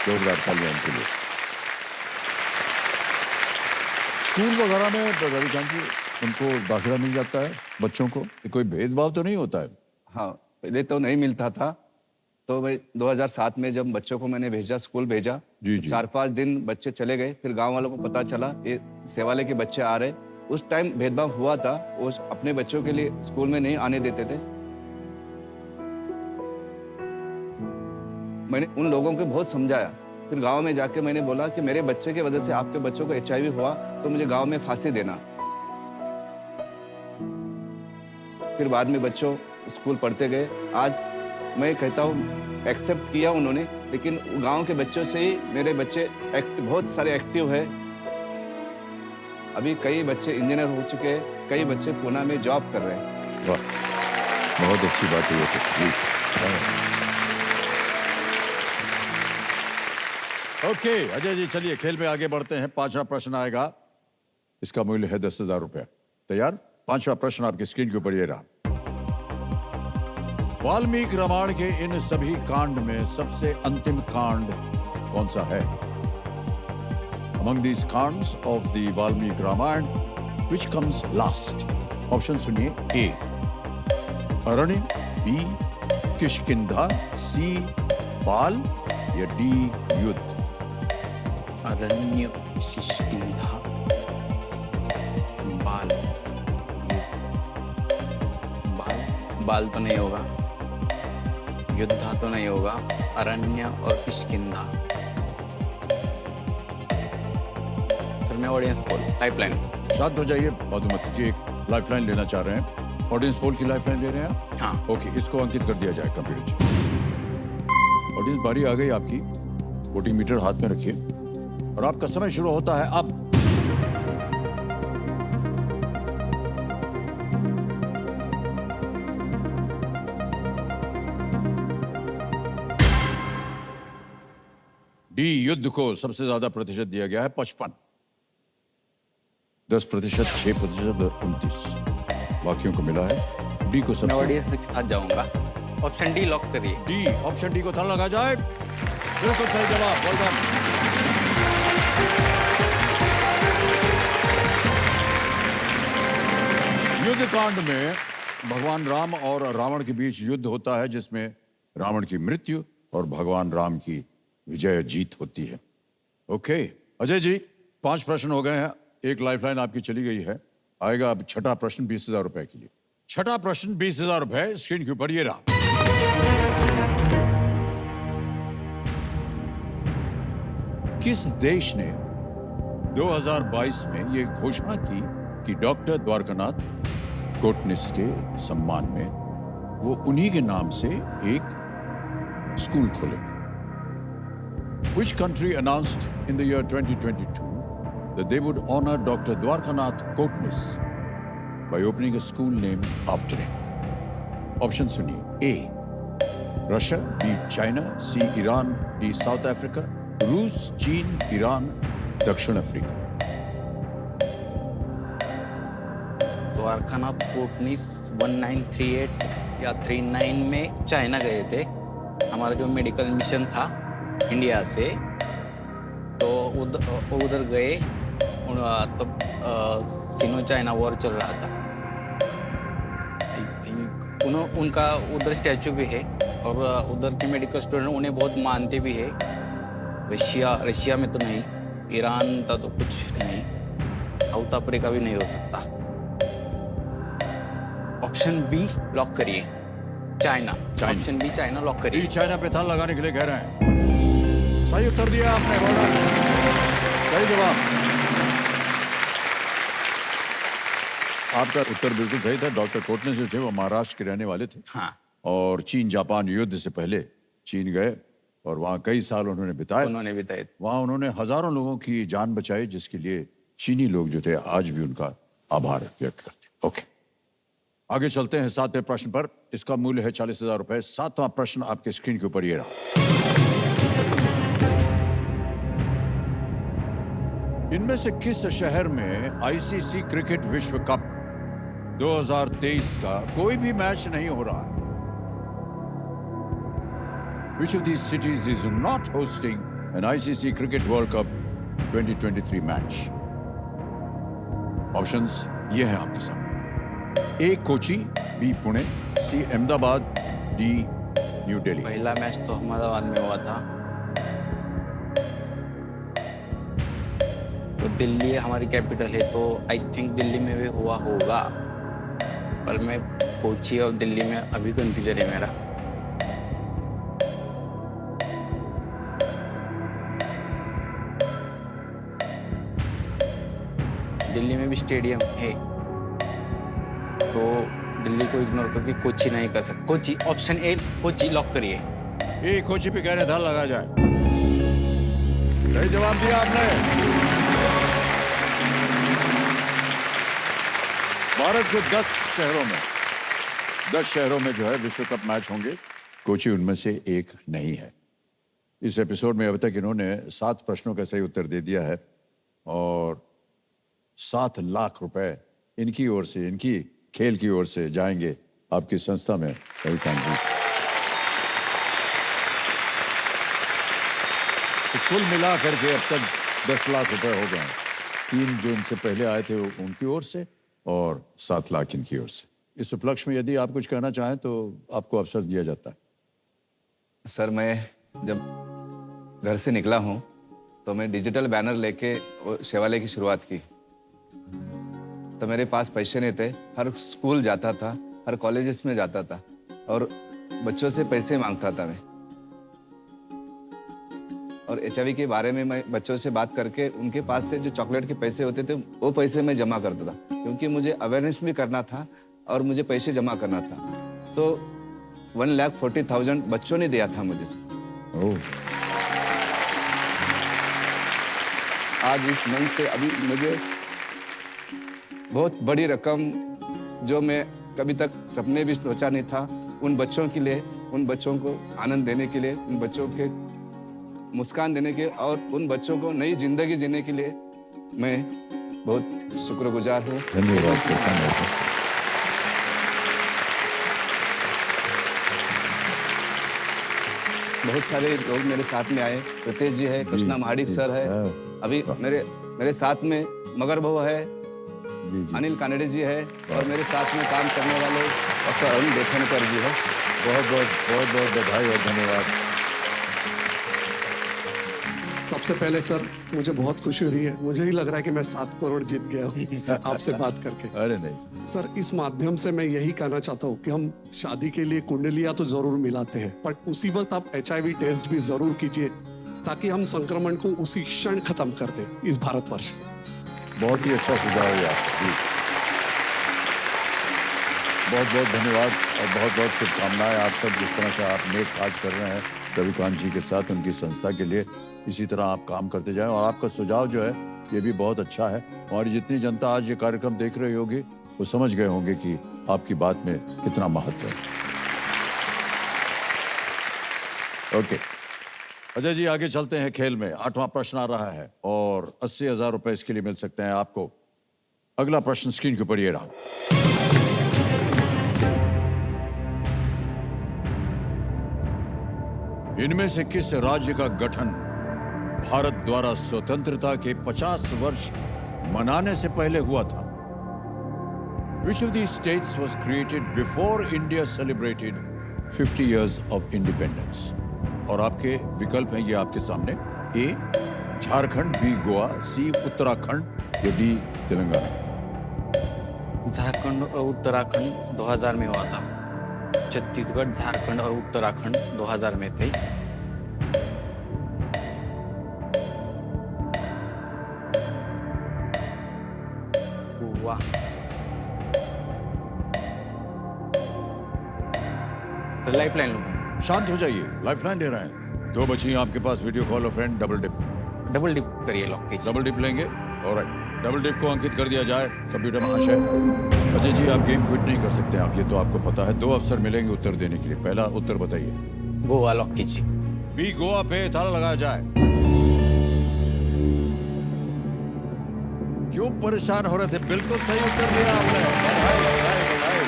जोरदार तालियां उनके लिए। स्कूल वगैरह में रविकांत जी उनको दाखिला मिल जाता है बच्चों को? कोई भेदभाव तो नहीं होता है? हाँ, पहले तो नहीं मिलता था। तो भाई 2007 में जब बच्चों को मैंने भेजा, स्कूल भेजा, जी, जी। 4-5 दिन बच्चे चले गए। फिर गांव वालों को पता चला ये सेवाले के बच्चे आ रहे। उस टाइम भेदभाव हुआ था, वो अपने बच्चों के लिए स्कूल में नहीं आने देते थे। मैंने उन लोगों को बहुत समझाया। फिर गांव में जाके मैंने बोला कि मेरे बच्चे की वजह से आपके बच्चों को HIV हुआ तो मुझे गांव में फांसी देना। फिर बाद में बच्चों स्कूल पढ़ते गए। आज मैं कहता हूँ एक्सेप्ट किया उन्होंने, लेकिन गांव के बच्चों से ही मेरे बच्चे बहुत सारे एक्टिव है। अभी कई बच्चे इंजीनियर हो चुके हैं, कई बच्चे पुणे में जॉब कर रहे हैं। वाह, बहुत अच्छी बात है ये तो। ओके अजय जी, चलिए खेल में आगे बढ़ते हैं। 5वां प्रश्न आएगा, इसका मूल्य है 10,000 रुपया। तैयार? 5वां प्रश्न आपकी स्क्रीन के ऊपर ये रहा। वाल्मीकि रामायण के इन सभी कांड में सबसे अंतिम कांड कौन सा है? Among these कांड्स of the Valmiki Ramayan, which comes last? Option सुनिए। A Aranya, B Kishkindha, C Bal या D युद्ध? अरण्य, किष्किंधा, बाल. बाल तो नहीं होगा, युद्धा तो नहीं होगा, अरण्य और किष्किंधा. सर मैं ऑडियंस पोल लाइफलाइन. शांत हो जाइए, मधुमती जी एक लाइफलाइन लेना चाह रहे हैं। ऑडियंस पोल की लाइफलाइन ले रहे हैं आप? हाँ. ओके, इसको अंकित कर दिया जाए कंप्यूटर जी। ऑडियंस बारी आ गई आपकी। वोटिंग मीटर हाथ में रखिए और आपका समय शुरू होता है अब। डी युद्ध को सबसे ज्यादा प्रतिशत दिया गया है 55, 10%, 6%, 29। बाकियों को मिला है डी को मैं सबसे। ऑडियंस के साथ जाऊंगा। ऑप्शन डी लॉक करिए। डी, ऑप्शन डी को थाल लगा जाए। बिल्कुल सही जवाब, वेल डन। युद्ध कांड में भगवान राम और रावण के बीच युद्ध होता है, जिसमें रावण की मृत्यु और भगवान राम की विजय जीत होती है। ओके अजय जी, 5 प्रश्न हो गए हैं, एक लाइफलाइन आपकी चली गई है। आएगा अब छठा प्रश्न 20,000 रुपए के लिए। छठा प्रश्न 20,000 रुपए, स्क्रीन के ऊपर ये रहा। किस देश ने 2022 में ये घोषणा की कि डॉक्टर द्वारकानाथ कोटनिस के सम्मान में वो उन्हीं के नाम से एक स्कूल खोले? Which country announced in the year 2022 that they would honor Dr. Dwarkanath Kotnis by opening a school named after him? Option सुनिए। A Russia, B China, C Iran, D South Africa, रूस, चीन, Iran, दक्षिण Africa. Dwarkanath Kotnis 1938 या 39 में China गए थे। हमारा जो मेडिकल मिशन था इंडिया से, तो उधर गए। तब सिनो चाइना वॉर चल रहा था। आई थिंक उनका उधर स्टैचू भी है, और उधर के मेडिकल स्टूडेंट उन्हें बहुत मानते भी है। रशिया में तो नहीं, ईरान का तो कुछ नहीं, साउथ अफ्रीका भी नहीं हो सकता। ऑप्शन बी लॉक करिए, China. Option B China lock करिए। चाइना पे थाल लगाने के लिए कह रहे हैं। सही उत्तर दिया आपने, बोला सही जवाब। आपका उत्तर बिल्कुल सही था। डॉक्टर कोटने जो थे वो महाराष्ट्र के रहने वाले थे। हाँ। और चीन जापान युद्ध से पहले चीन गए और वहाँ कई साल उन्होंने बिताए। वहाँ उन्होंने हजारों लोगों की जान बचाई, जिसके लिए चीनी लोग जो थे आज भी उनका आभार व्यक्त करते। ओके, आगे चलते हैं 7वें प्रश्न पर। इसका मूल्य है 40,000 रुपए। 7वां प्रश्न आपके स्क्रीन के ऊपर ये रहा। इनमें से किस शहर में आईसीसी क्रिकेट विश्व कप 2023 का कोई भी मैच नहीं हो रहा है? Which of these cities is not hosting an ICC Cricket World Cup 2023 match? Options ये हैं आपके सामने। ए कोची, बी पुणे, सी अहमदाबाद, डी न्यू दिल्ली। पहला मैच तो अहमदाबाद में हुआ था, तो दिल्ली हमारी कैपिटल है, तो आई थिंक दिल्ली में भी हुआ होगा, पर मैं कोची और दिल्ली में अभी कंफ्यूजन है मेरा। दिल्ली में भी स्टेडियम है, तो दिल्ली को इग्नोर करके कोची नहीं कर सकते। Kochi, option A Kochi lock करिए। ए कोची पे कह रहे था लगा जाए। सही जवाब दिया आपने। भारत के 10 शहरों में जो है विश्व कप मैच होंगे, कोची उनमें से एक नहीं है। इस एपिसोड में अब तक इन्होंने 7 प्रश्नों का सही उत्तर दे दिया है और 7 लाख रुपए इनकी ओर से, इनकी खेल की ओर से जाएंगे आपकी संस्था में। रविकांत जी, तो कुल मिला करके अब तक 10 लाख रुपए हो गए। 3 जो इनसे पहले आए थे उनकी ओर से और 7 लाख इनकी ओर से। इस उपलक्ष्य में यदि आप कुछ कहना चाहें तो आपको अवसर दिया जाता है। सर, मैं जब घर से निकला हूँ तो मैं डिजिटल बैनर लेके वो शिवालय की शुरुआत की। तो मेरे पास पैसे नहीं थे, हर स्कूल जाता था, हर कॉलेजेस में जाता था और बच्चों से पैसे मांगता था मैं। और HIV के बारे में मैं बच्चों से बात करके उनके पास से जो चॉकलेट के पैसे होते थे वो पैसे मैं जमा करता था, क्योंकि मुझे अवेयरनेस भी करना था और मुझे पैसे जमा करना था। तो 1,40,000 बच्चों ने दिया था मुझे। आज इस मन से अभी मुझे बहुत बड़ी रकम, जो मैं कभी तक सपने भी सोचा नहीं था, उन बच्चों के लिए, उन बच्चों को आनंद देने के लिए, उन बच्चों के मुस्कान देने के और उन बच्चों को नई जिंदगी जीने के लिए मैं बहुत शुक्रगुजार हूँ। धन्यवाद सर, धन्यवाद। बहुत सारे लोग मेरे साथ में आए। सतेज जी है, कृष्णा महाडिक सर है, अभी मेरे साथ में मगर भव है, अनिल कानेडे जी है और मेरे साथ में काम करने वाले डॉक्टर अरुण देखनकर जी है। बहुत बहुत बधाई और धन्यवाद। सबसे पहले सर, मुझे बहुत खुशी हो रही है। मुझे ही लग रहा है कि मैं 7 करोड़ जीत गया हूँ आपसे बात करके। अरे नहीं सर, इस माध्यम से मैं यही कहना चाहता हूँ कि हम शादी के लिए कुंडलियां तो जरूर मिलाते हैं, पर उसी वक्त आप HIV टेस्ट भी जरूर कीजिए, ताकि हम संक्रमण को उसी क्षण खत्म कर दें इस भारतवर्ष से। बहुत ही अच्छा सुझाव है आपका। बहुत बहुत धन्यवाद और बहुत बहुत शुभकामनाएं आप सब, जिस तरह से आप नेक काज कर रहे हैं रविकांत जी के साथ उनकी संस्था के लिए। इसी तरह आप काम करते जाएं और आपका सुझाव जो है ये भी बहुत अच्छा है। हमारी जितनी जनता आज ये कार्यक्रम देख रही होगी वो समझ गए होंगे कि आपकी बात में कितना महत्व है। ओके अजय जी, आगे चलते हैं खेल में। 8वां प्रश्न आ रहा है और 80,000 रुपए इसके लिए मिल सकते हैं आपको। अगला प्रश्न स्क्रीन के ऊपर ये रहा। इनमें से किस राज्य का गठन भारत द्वारा स्वतंत्रता के 50 वर्ष मनाने से पहले हुआ था? Which of these states was created before India celebrated 50 years of independence? और आपके विकल्प हैं ये आपके सामने। ए झारखंड, बी गोवा, सी उत्तराखंड या डी तेलंगाना। झारखंड और उत्तराखंड 2000 में हुआ था। छत्तीसगढ़, झारखंड और उत्तराखंड 2000 में थे। गोवा। सर लाइफ लाइन लूंगा। शांत हो जाइए, लाइफलाइन दे रहे हैं। 2 बची हैं आपके पास, वीडियो कॉल और friend. Double dip. Double dip करिए, लॉक कीजिए। डबल डिप लेंगे। ऑलराइट, डबल डिप को अंकित कर दिया जाए कंप्यूटर महाशय। अजय जी, आप गेम क्विट नहीं कर सकते आप, ये तो आपको पता है। 2 अवसर मिलेंगे उत्तर देने के लिए। पहला उत्तर बताइए। गोवा लॉक कीजिए। बी गोवा पे ताला लगाया जाए। क्यों परेशान हो रहे थे? बिल्कुल सही उत्तर दिया आपने। बधाई, बधाई, बधाई।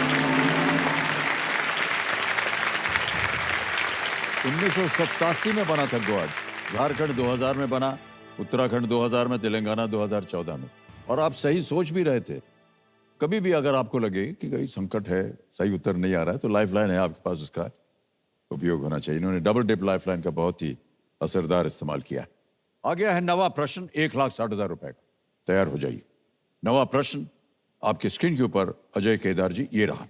1987 में बना था गोवा। झारखंड 2000 में बना, उत्तराखंड 2000 में, तेलंगाना 2014 में। और आप सही सोच भी रहे थे। कभी भी अगर आपको लगे कि कोई संकट है, सही उत्तर नहीं आ रहा है, तो लाइफलाइन है आपके पास, उसका उपयोग होना चाहिए। इन्होंने डबल डिप लाइफलाइन का बहुत ही असरदार इस्तेमाल किया। आ गया है नवा प्रश्न 1,60,000 रुपए का। तैयार हो जाइए। नवा प्रश्न आपकी स्क्रीन के ऊपर। अजय केदार जी, ये रहा।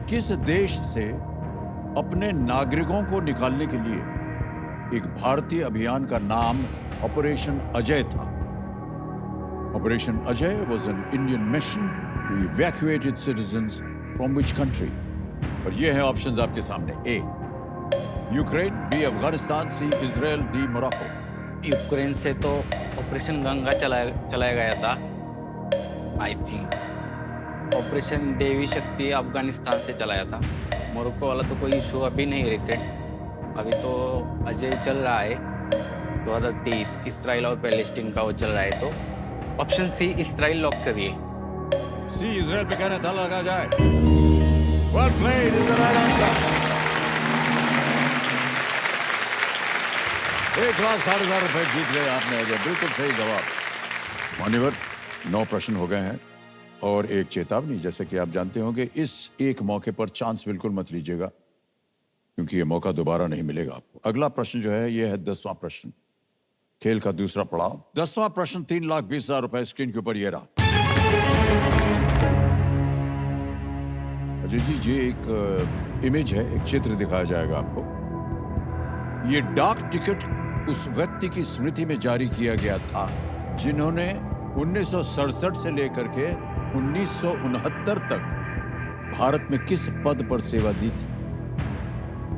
किस देश से अपने नागरिकों को निकालने के लिए एक भारतीय अभियान का नाम ऑपरेशन अजय था? Operation Ajay was an Indian mission to evacuate its citizens from which country? और ये है ऑप्शंस आपके सामने। A Ukraine, B Afghanistan, C Israel, D Morocco. Ukraine से तो ऑपरेशन गंगा चलाया गया था, आई थिंक। ऑपरेशन देवी शक्ति अफगानिस्तान से चलाया था। मोरक्को वाला तो कोई इशू अभी नहीं रिसेंट। अभी तो अजय चल रहा है 2023, इसराइल और पैलेस्टीन का वो चल रहा है। तो ऑप्शन सी इसराइल लॉक करिए। सी इजराइल पे कहना था, लगा जाए। Well played is the right answer. 1,60,000 रुपए जीत गए आपने अजय। बिल्कुल सही जवाब। मान्यवर, 9 प्रश्न हो गए हैं और एक चेतावनी। जैसे कि आप जानते होंगे, इस एक मौके पर चांस बिल्कुल मत लीजिएगा, क्योंकि ये मौका दोबारा नहीं मिलेगा आपको। अगला प्रश्न जो है, ये है 10वां प्रश्न, खेल का दूसरा पड़ाव। 10वां प्रश्न 3,20,000 रुपए स्क्रीन के ऊपर ये रहा। अजय जी, ये एक इमेज है, एक चित्र दिखाया जाएगा आपको। ये डाक टिकट उस व्यक्ति की स्मृति में जारी किया गया था जिन्होंने 1967 से लेकर के 1969 तक भारत में किस पद पर सेवा दी थी?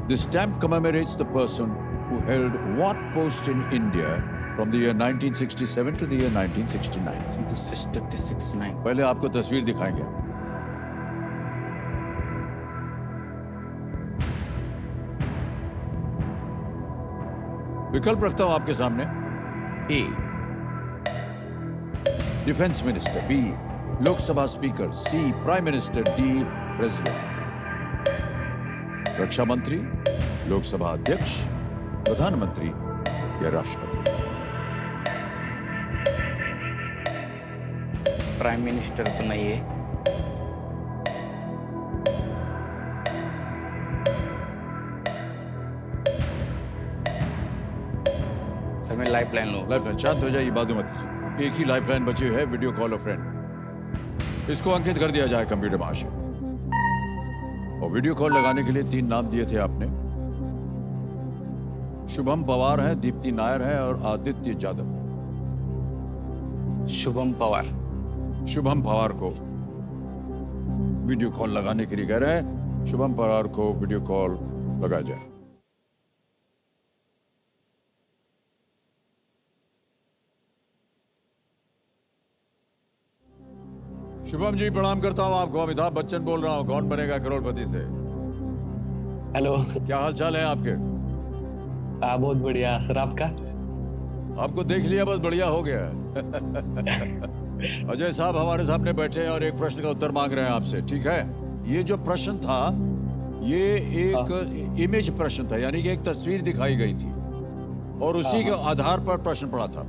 This stamp commemorates the person who held what post in India from the year 1967 to the year 1969. 69। पहले आपको तस्वीर दिखाएंगे। विकल्प रखता हूं आपके सामने। A defence minister, B Lok Sabha speaker, C prime minister, D president. रक्षा मंत्री, लोकसभा अध्यक्ष, प्रधानमंत्री या राष्ट्रपति? प्राइम मिनिस्टर तो नहीं है। सर मैं लाइफ लाइन लूँ। लाइफलाइन। शांत हो जाइए, बात मत कीजिए। एक ही लाइफलाइन बची है, वीडियो कॉल और फ्रेंड। इसको अंकित कर दिया जाए कंप्यूटर महाशय। और वीडियो कॉल लगाने के लिए 3 नाम दिए थे आपने। शुभम पवार है, दीप्ति नायर है और आदित्य यादव। शुभम पवार। शुभम पवार को वीडियो कॉल लगाने के लिए कह रहे हैं। शुभम पवार को वीडियो कॉल लगाया जाए। शुभम जी, प्रणाम करता हूँ आपको। अमिताभ बच्चन बोल रहा हूँ, कौन बनेगा करोड़पति से। हेलो, क्या हाल चाल है आपके? बहुत बढ़िया सर। आपका? आपको देख लिया, बस बढ़िया हो गया। अजय साहब हमारे सामने बैठे हैं और एक प्रश्न का उत्तर मांग रहे हैं आपसे, ठीक है? ये जो प्रश्न था, ये एक इमेज प्रश्न था, यानी कि एक तस्वीर दिखाई गई थी और उसी के आधार पर प्रश्न पड़ा था।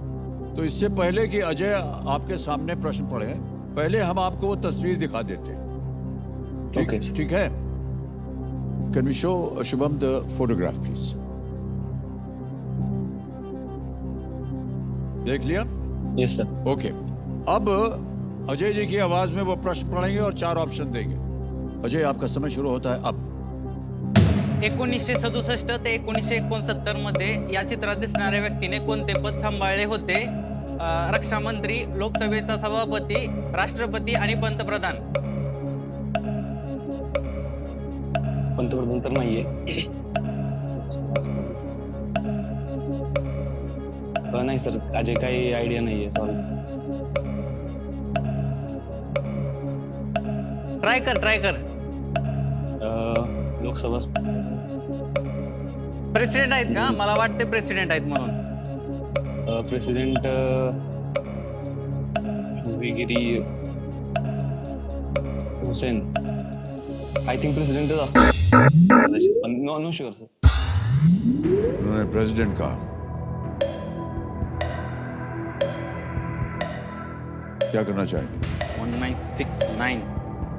तो इससे पहले कि अजय आपके सामने प्रश्न पढ़े, पहले हम आपको वो तस्वीर दिखा देते हैं। ठीक है? Can we show Shubham the photograph please? देख लिया? Yes sir. ओके। अब अजय जी की आवाज में वो प्रश्न पढ़ेंगे और 4 ऑप्शन देंगे। अजय, आपका समय शुरू होता है अब। 1967 ते 1969 मध्ये या चित्रात दिसणाऱ्या व्यक्तीने कोणते पद सांभाळले होते? रक्षा मंत्री, लोकसभेचा सभापती, राष्ट्रपती आणि पंतप्रधान. पंतप्रधान तर नाहीये. नाही सर, अजय काही आयडिया नाहीये. सॉरी. ट्राय कर. लोकसभा प्रेसिडेंट आहेत का? मला वाटते प्रेसिडेंट आहेत म्हणून. President Giri Hussain. I think प्रेसिडेंटच असतो, पण नो शुअर सर. उन्होंने प्रेसिडेंट कहा. क्या करना चाहेंगे? 1969.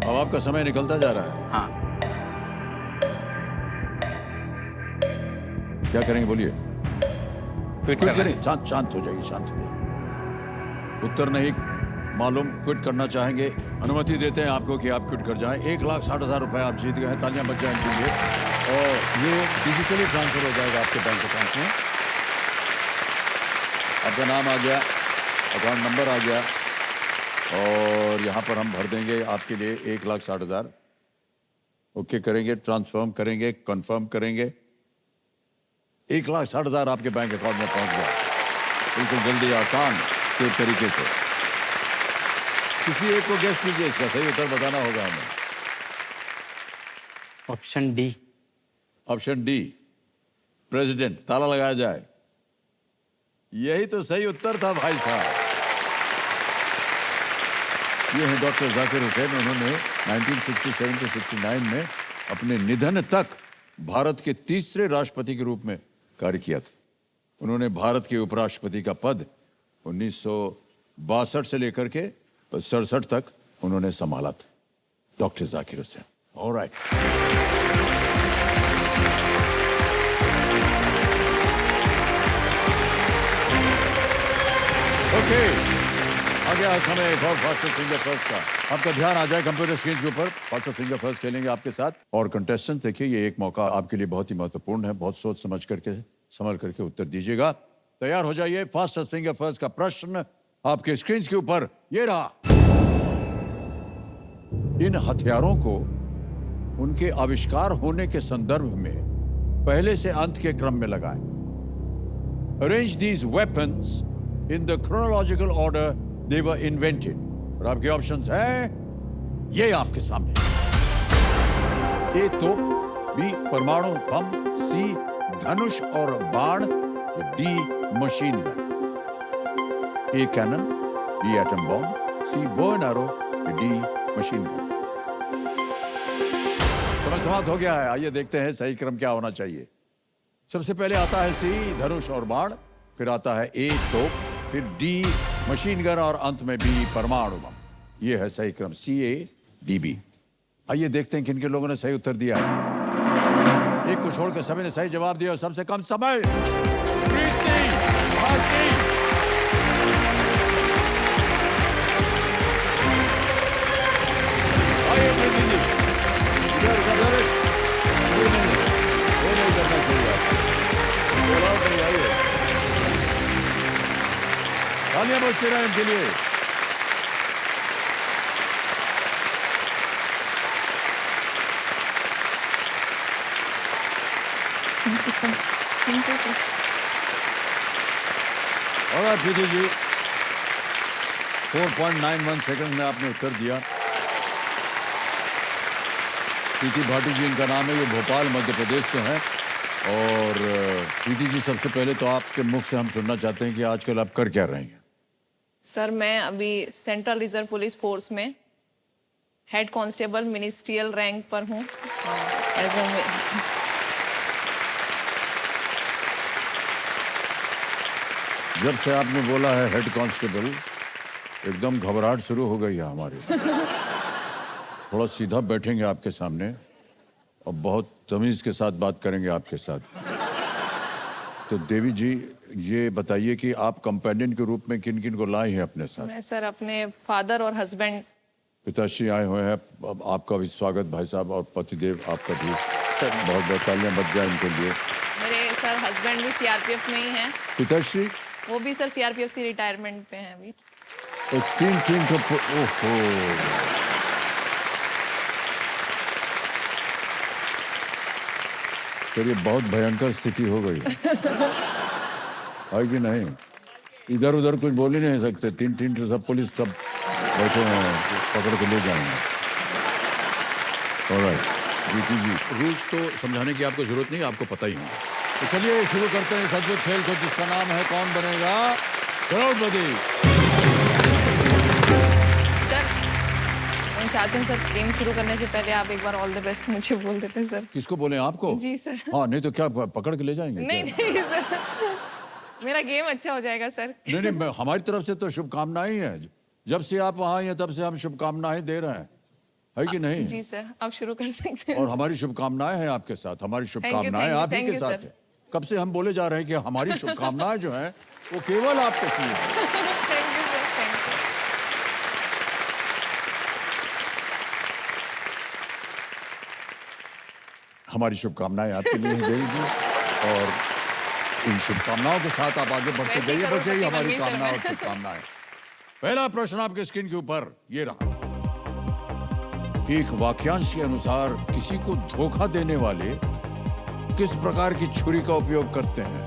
अब आपका समय निकलता जा रहा है. हाँ. क्या करेंगे बोलिए. क्विट क्विट करें. शांत हो जाइए, शांत हो जाइए. उत्तर नहीं मालूम, क्विट करना चाहेंगे. अनुमति देते हैं आपको कि आप क्विट कर जाएं. 1,60,000 रुपए आप जीत गए हैं. तालियां बज जाएं इनके लिए. और ये डिजिटली ट्रांसफर हो जाएगा आपके बैंक अकाउंट में. आपका नाम आ गया, अकाउंट नंबर आ गया, और यहाँ पर हम भर देंगे आपके लिए 1,60,000. ओके करेंगे, ट्रांसफॉर्म करेंगे, कंफर्म करेंगे. 1,60,000 आपके बैंक अकाउंट में पहुंच गया. बिल्कुल जल्दी, आसान से तरीके से. किसी एक को गेस कीजिए, इसका सही उत्तर बताना होगा हमें. Option D. Option D, president. ताला लगाया जाए. यही तो सही उत्तर था भाई साहब. ये है डॉक्टर जाकिर हुसैन. उन्होंने 1967 से 69 में अपने निधन तक भारत के तीसरे राष्ट्रपति के रूप में कार्य किया था. उन्होंने भारत के उपराष्ट्रपति का पद 1962 से लेकर के 67 तक उन्होंने संभाला था. Doctor Zakir Hussain. Alright. Okay, आ गया है समय एक और फास्टर फिंगर फर्स्ट का. आपका ध्यान आ जाए कंप्यूटर स्क्रीन के ऊपर. फास्टर फिंगर फर्स्ट खेलेंगे आपके साथ. और कंटेस्टेंट देखिए, ये एक मौका आपके लिए बहुत ही महत्वपूर्ण है. बहुत सोच समझ करके, संभल करके उत्तर दीजिएगा. तैयार हो जाइए. फास्टर फिंगर फर्स्ट का प्रश्न आपके स्क्रीन के ऊपर ये रहा. इन हथियारों को उनके आविष्कार होने के संदर्भ में पहले से अंत के क्रम में लगाएं. Arrange these weapons in the chronological order they were invented. और आपके ऑप्शंस हैं ये आपके सामने. ए तोप, बी परमाणु बम, सी धनुष और बाण, D machine gun. A cannon, B atom bomb, C bow and arrow, D machine gun. समय समाप्त हो गया है. आइए देखते हैं सही क्रम क्या होना चाहिए. सबसे पहले आता है सी धनुष और बाण, फिर आता है ए तोप, फिर डी मशीन गन और अंत में बी परमाणु बम. ये है सही क्रम, CADB. आइए देखते हैं किन किन लोगों ने सही उत्तर दिया है. एक को छोड़कर सभी ने सही जवाब दिया. और सबसे कम समय प्रीति भारती. आइए प्रीति जी, इधर उधर वो नहीं करना चाहिए. आइए, तालियां बजती रहें इनके लिए. और प्रीति जी 4.91 सेकंड में आपने उत्तर दिया. प्रीति भाटी जी इनका नाम है. ये भोपाल मध्य प्रदेश से हैं. और प्रीति जी, सबसे पहले तो आपके मुख से हम सुनना चाहते हैं कि आजकल आप कर क्या रहे हैं. सर, मैं अभी सेंट्रल रिजर्व पुलिस फोर्स में हेड कांस्टेबल मिनिस्ट्रियल रैंक पर हूँ. जब से आपने बोला है हेड कांस्टेबल, एकदम घबराहट शुरू हो गई है हमारी. थोड़ा सीधा बैठेंगे आपके सामने और बहुत तमीज के साथ बात करेंगे आपके साथ. तो देवी जी, ये बताइए कि आप कंपेनियन के रूप में किन किन को लाए हैं अपने साथ. मैं सर अपने फादर और हस्बैंड. पिताश्री आए हुए हैं. अब आपका भी स्वागत भाई साहब, और पतिदेव आपका भी सर। बहुत बहुत तालियां बज जाए इनके लिए। मेरे सर हस्बैंड भी सीआरपीएफ में ही हैं, पिताश्री वो भी सर सीआरपीएफ से रिटायरमेंट पे हैं अभी। तो तीन तो ओहो, फिर ये बहुत भयंकर स्थिति हो गई है कि नहीं? इधर उधर कुछ बोल ही नहीं सकते, तीन तो सब पुलिस सब बैठे हैं, पकड़ के ले जाएंगे। ऑलराइट प्रीति जी, रूल्स तो समझाने की आपको जरूरत नहीं, आपको पता ही है। तो चलिए शुरू करते हैं इस अद्भुत खेल को जिसका नाम है कौन बनेगा करोड़पति। सर मैं चाहती हूँ सर, गेम शुरू करने से पहले आप एक बार ऑल द बेस्ट मुझे बोल देते हैं सर। किसको बोले, आपको? जी सर। हाँ, नहीं तो क्या पकड़ के ले जाएंगे? नहीं नहीं सर, मेरा गेम अच्छा हो जाएगा सर। नहीं, हमारी तरफ से तो शुभकामनाएं ही है। जब से आप वहाँ हैं तब से हम शुभकामनाएं दे रहे हैं, है कि नहीं? जी सर, आप शुरू कर सकते हैं। और हमारी शुभकामनाएं हैं आपके साथ, हमारी शुभकामनाएं आप ही के साथ है। कब से हम बोले जा रहे हैं कि हमारी शुभकामनाएं जो हैं वो केवल आपके लिए। Thank you sir, thank you. हमारी शुभकामनाएं आपके लिए हैं देवी जी, और इन शुभकामनाओं के साथ आप आगे बढ़ते जाइए, बस यही हमारी कामना और शुभकामनाएं। पहला प्रश्न आपके स्क्रीन के ऊपर ये रहा। एक वाक्यांश के अनुसार किसी को धोखा देने वाले किस प्रकार की छुरी का उपयोग करते हैं?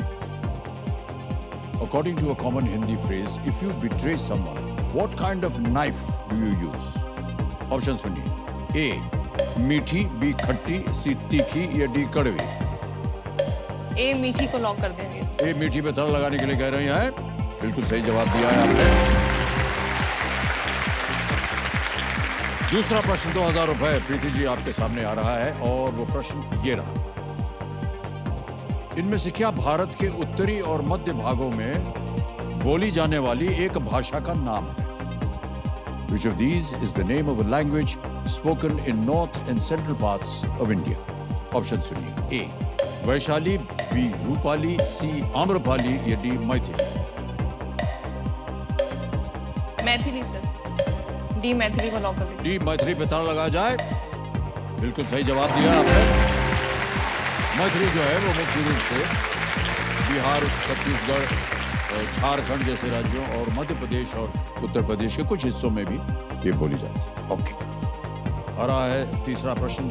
According to a common Hindi phrase, if you betray someone, what kind of knife do you use? Option सुनिए। A मीठी, B खट्टी, C तीखी या D कड़वी? ए मीठी को लॉक कर देंगे। ए मीठी पे तड़ा लगाने के लिए कह रही हैं, बिल्कुल सही जवाब दिया है आपने। दूसरा प्रश्न 2000 रुपए प्रीति जी आपके सामने आ रहा है, और वो प्रश्न ये रहा। इनमें से क्या भारत के उत्तरी और मध्य भागों में बोली जाने वाली एक भाषा का नाम है? Which of these is the name of a language spoken in north and central parts of India? Option सुनिए। A Vaishali, B Rupali, C Amrapali या D Maithili? Maithili sir, D Maithili को लॉक कर दीजिए। डी मैथिली पे ताला लगाया जाए, बिल्कुल सही जवाब दिया आपने। मैथिली जो है वो मुख्य रूप से बिहार, छत्तीसगढ़, झारखंड जैसे राज्यों और मध्य प्रदेश और उत्तर प्रदेश के कुछ हिस्सों में भी ये बोली जाती है। ओके, आ रहा है तीसरा प्रश्न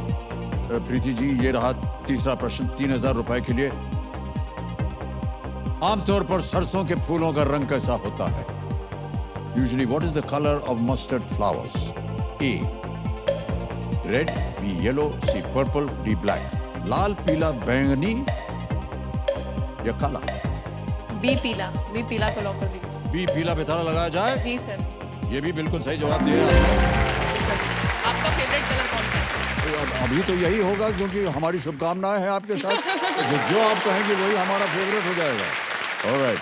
प्रीति जी, ये रहा तीसरा प्रश्न 3000 रुपए के लिए। आमतौर पर सरसों के फूलों का रंग कैसा होता है? Usually what is the colour of mustard flowers? A red, B yellow, C purple, D black? लाल, पीला, बैंगनी या काला? बी पीला, बी पीला को लॉक कर दीजिए। बी पीला पे ताला लगाया जाए? जी सर। ये भी बिल्कुल सही जवाब दिया आपने। सर, आपका फेवरेट कलर कौन सा है? तो अभी तो यही होगा क्योंकि हमारी शुभकामनाएं हैं आपके साथ। तो जो आप कहेंगे वही हमारा फेवरेट हो जाएगा। ऑलराइट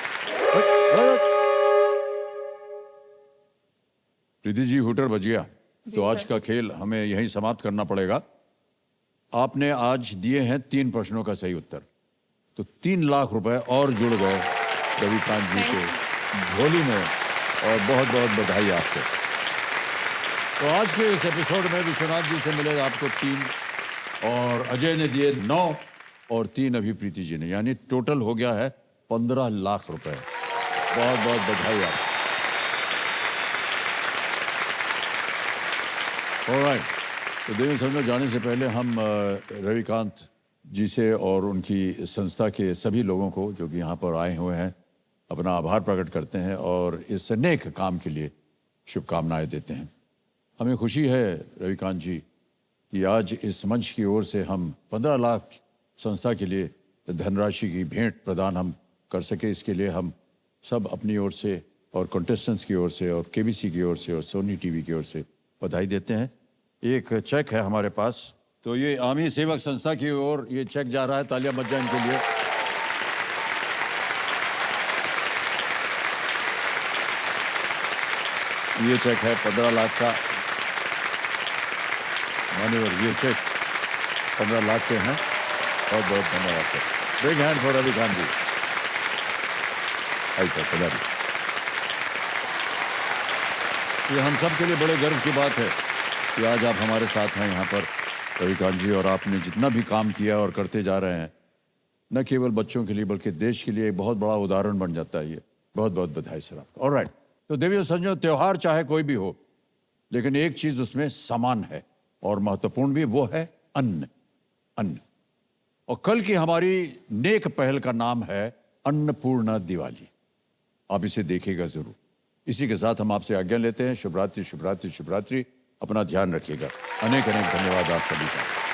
प्रीति जी, हुटर बज गया, तो आज का खेल हमें यहीं समाप्त करना पड़ेगा। आपने आज दिए हैं 3 प्रश्नों का सही उत्तर, तो 3 लाख रुपए और जुड़ गए रविकांत जी के झोली में, और बहुत बहुत बधाई आपको। तो आज के इस एपिसोड में विश्वनाथ जी से मिलेगा आपको 3, और अजय ने दिए 9, और 3 अभी प्रीति जी ने, यानी टोटल हो गया है 15 लाख रुपए। बहुत बहुत बधाई आपको। ऑलराइट, तो देवी सर में जाने से पहले हम रविकांत जी से और उनकी संस्था के सभी लोगों को जो कि यहाँ पर आए हुए हैं अपना आभार प्रकट करते हैं, और इस नेक काम के लिए शुभकामनाएं देते हैं। हमें खुशी है रविकांत जी कि आज इस मंच की ओर से हम 15 लाख संस्था के लिए धनराशि की भेंट प्रदान हम कर सके। इसके लिए हम सब अपनी ओर से और कंटेस्टेंट्स की ओर से और केबीसी की ओर से और सोनी टीवी की ओर से बधाई देते हैं। एक चेक है हमारे पास, तो ये आमी सेवक संस्था की ओर ये चेक जा रहा है, तालियां बज जाएं इनके लिए। ये चेक है 15 लाख का, मान्यवर ये चेक 15 लाख के हैं। बहुत बहुत धन्यवाद sir. Big hand for Ravikant ji. ऐसा ये हम सब के लिए बड़े गर्व की बात है कि आज आप हमारे साथ हैं यहाँ पर, रविकांत जी, और आपने जितना भी काम किया और करते जा रहे हैं, न केवल बच्चों के लिए बल्कि देश के लिए एक बहुत बड़ा उदाहरण बन जाता है ये। बहुत बहुत बधाई सर आपको। ऑलराइट, तो देवियों संजो, त्योहार चाहे कोई भी हो, लेकिन एक चीज उसमें समान है और महत्वपूर्ण भी, वो है अन्न। अन्न। और कल की हमारी नेक पहल का नाम है अन्नपूर्णा दिवाली। आप इसे देखिएगा जरूर। इसी के साथ हम आपसे आज्ञा लेते हैं। शुभ रात्रि, शुभ रात्रि, शुभ रात्रि। अपना ध्यान रखिएगा। अनेक अनेक धन्यवाद आप सभी का।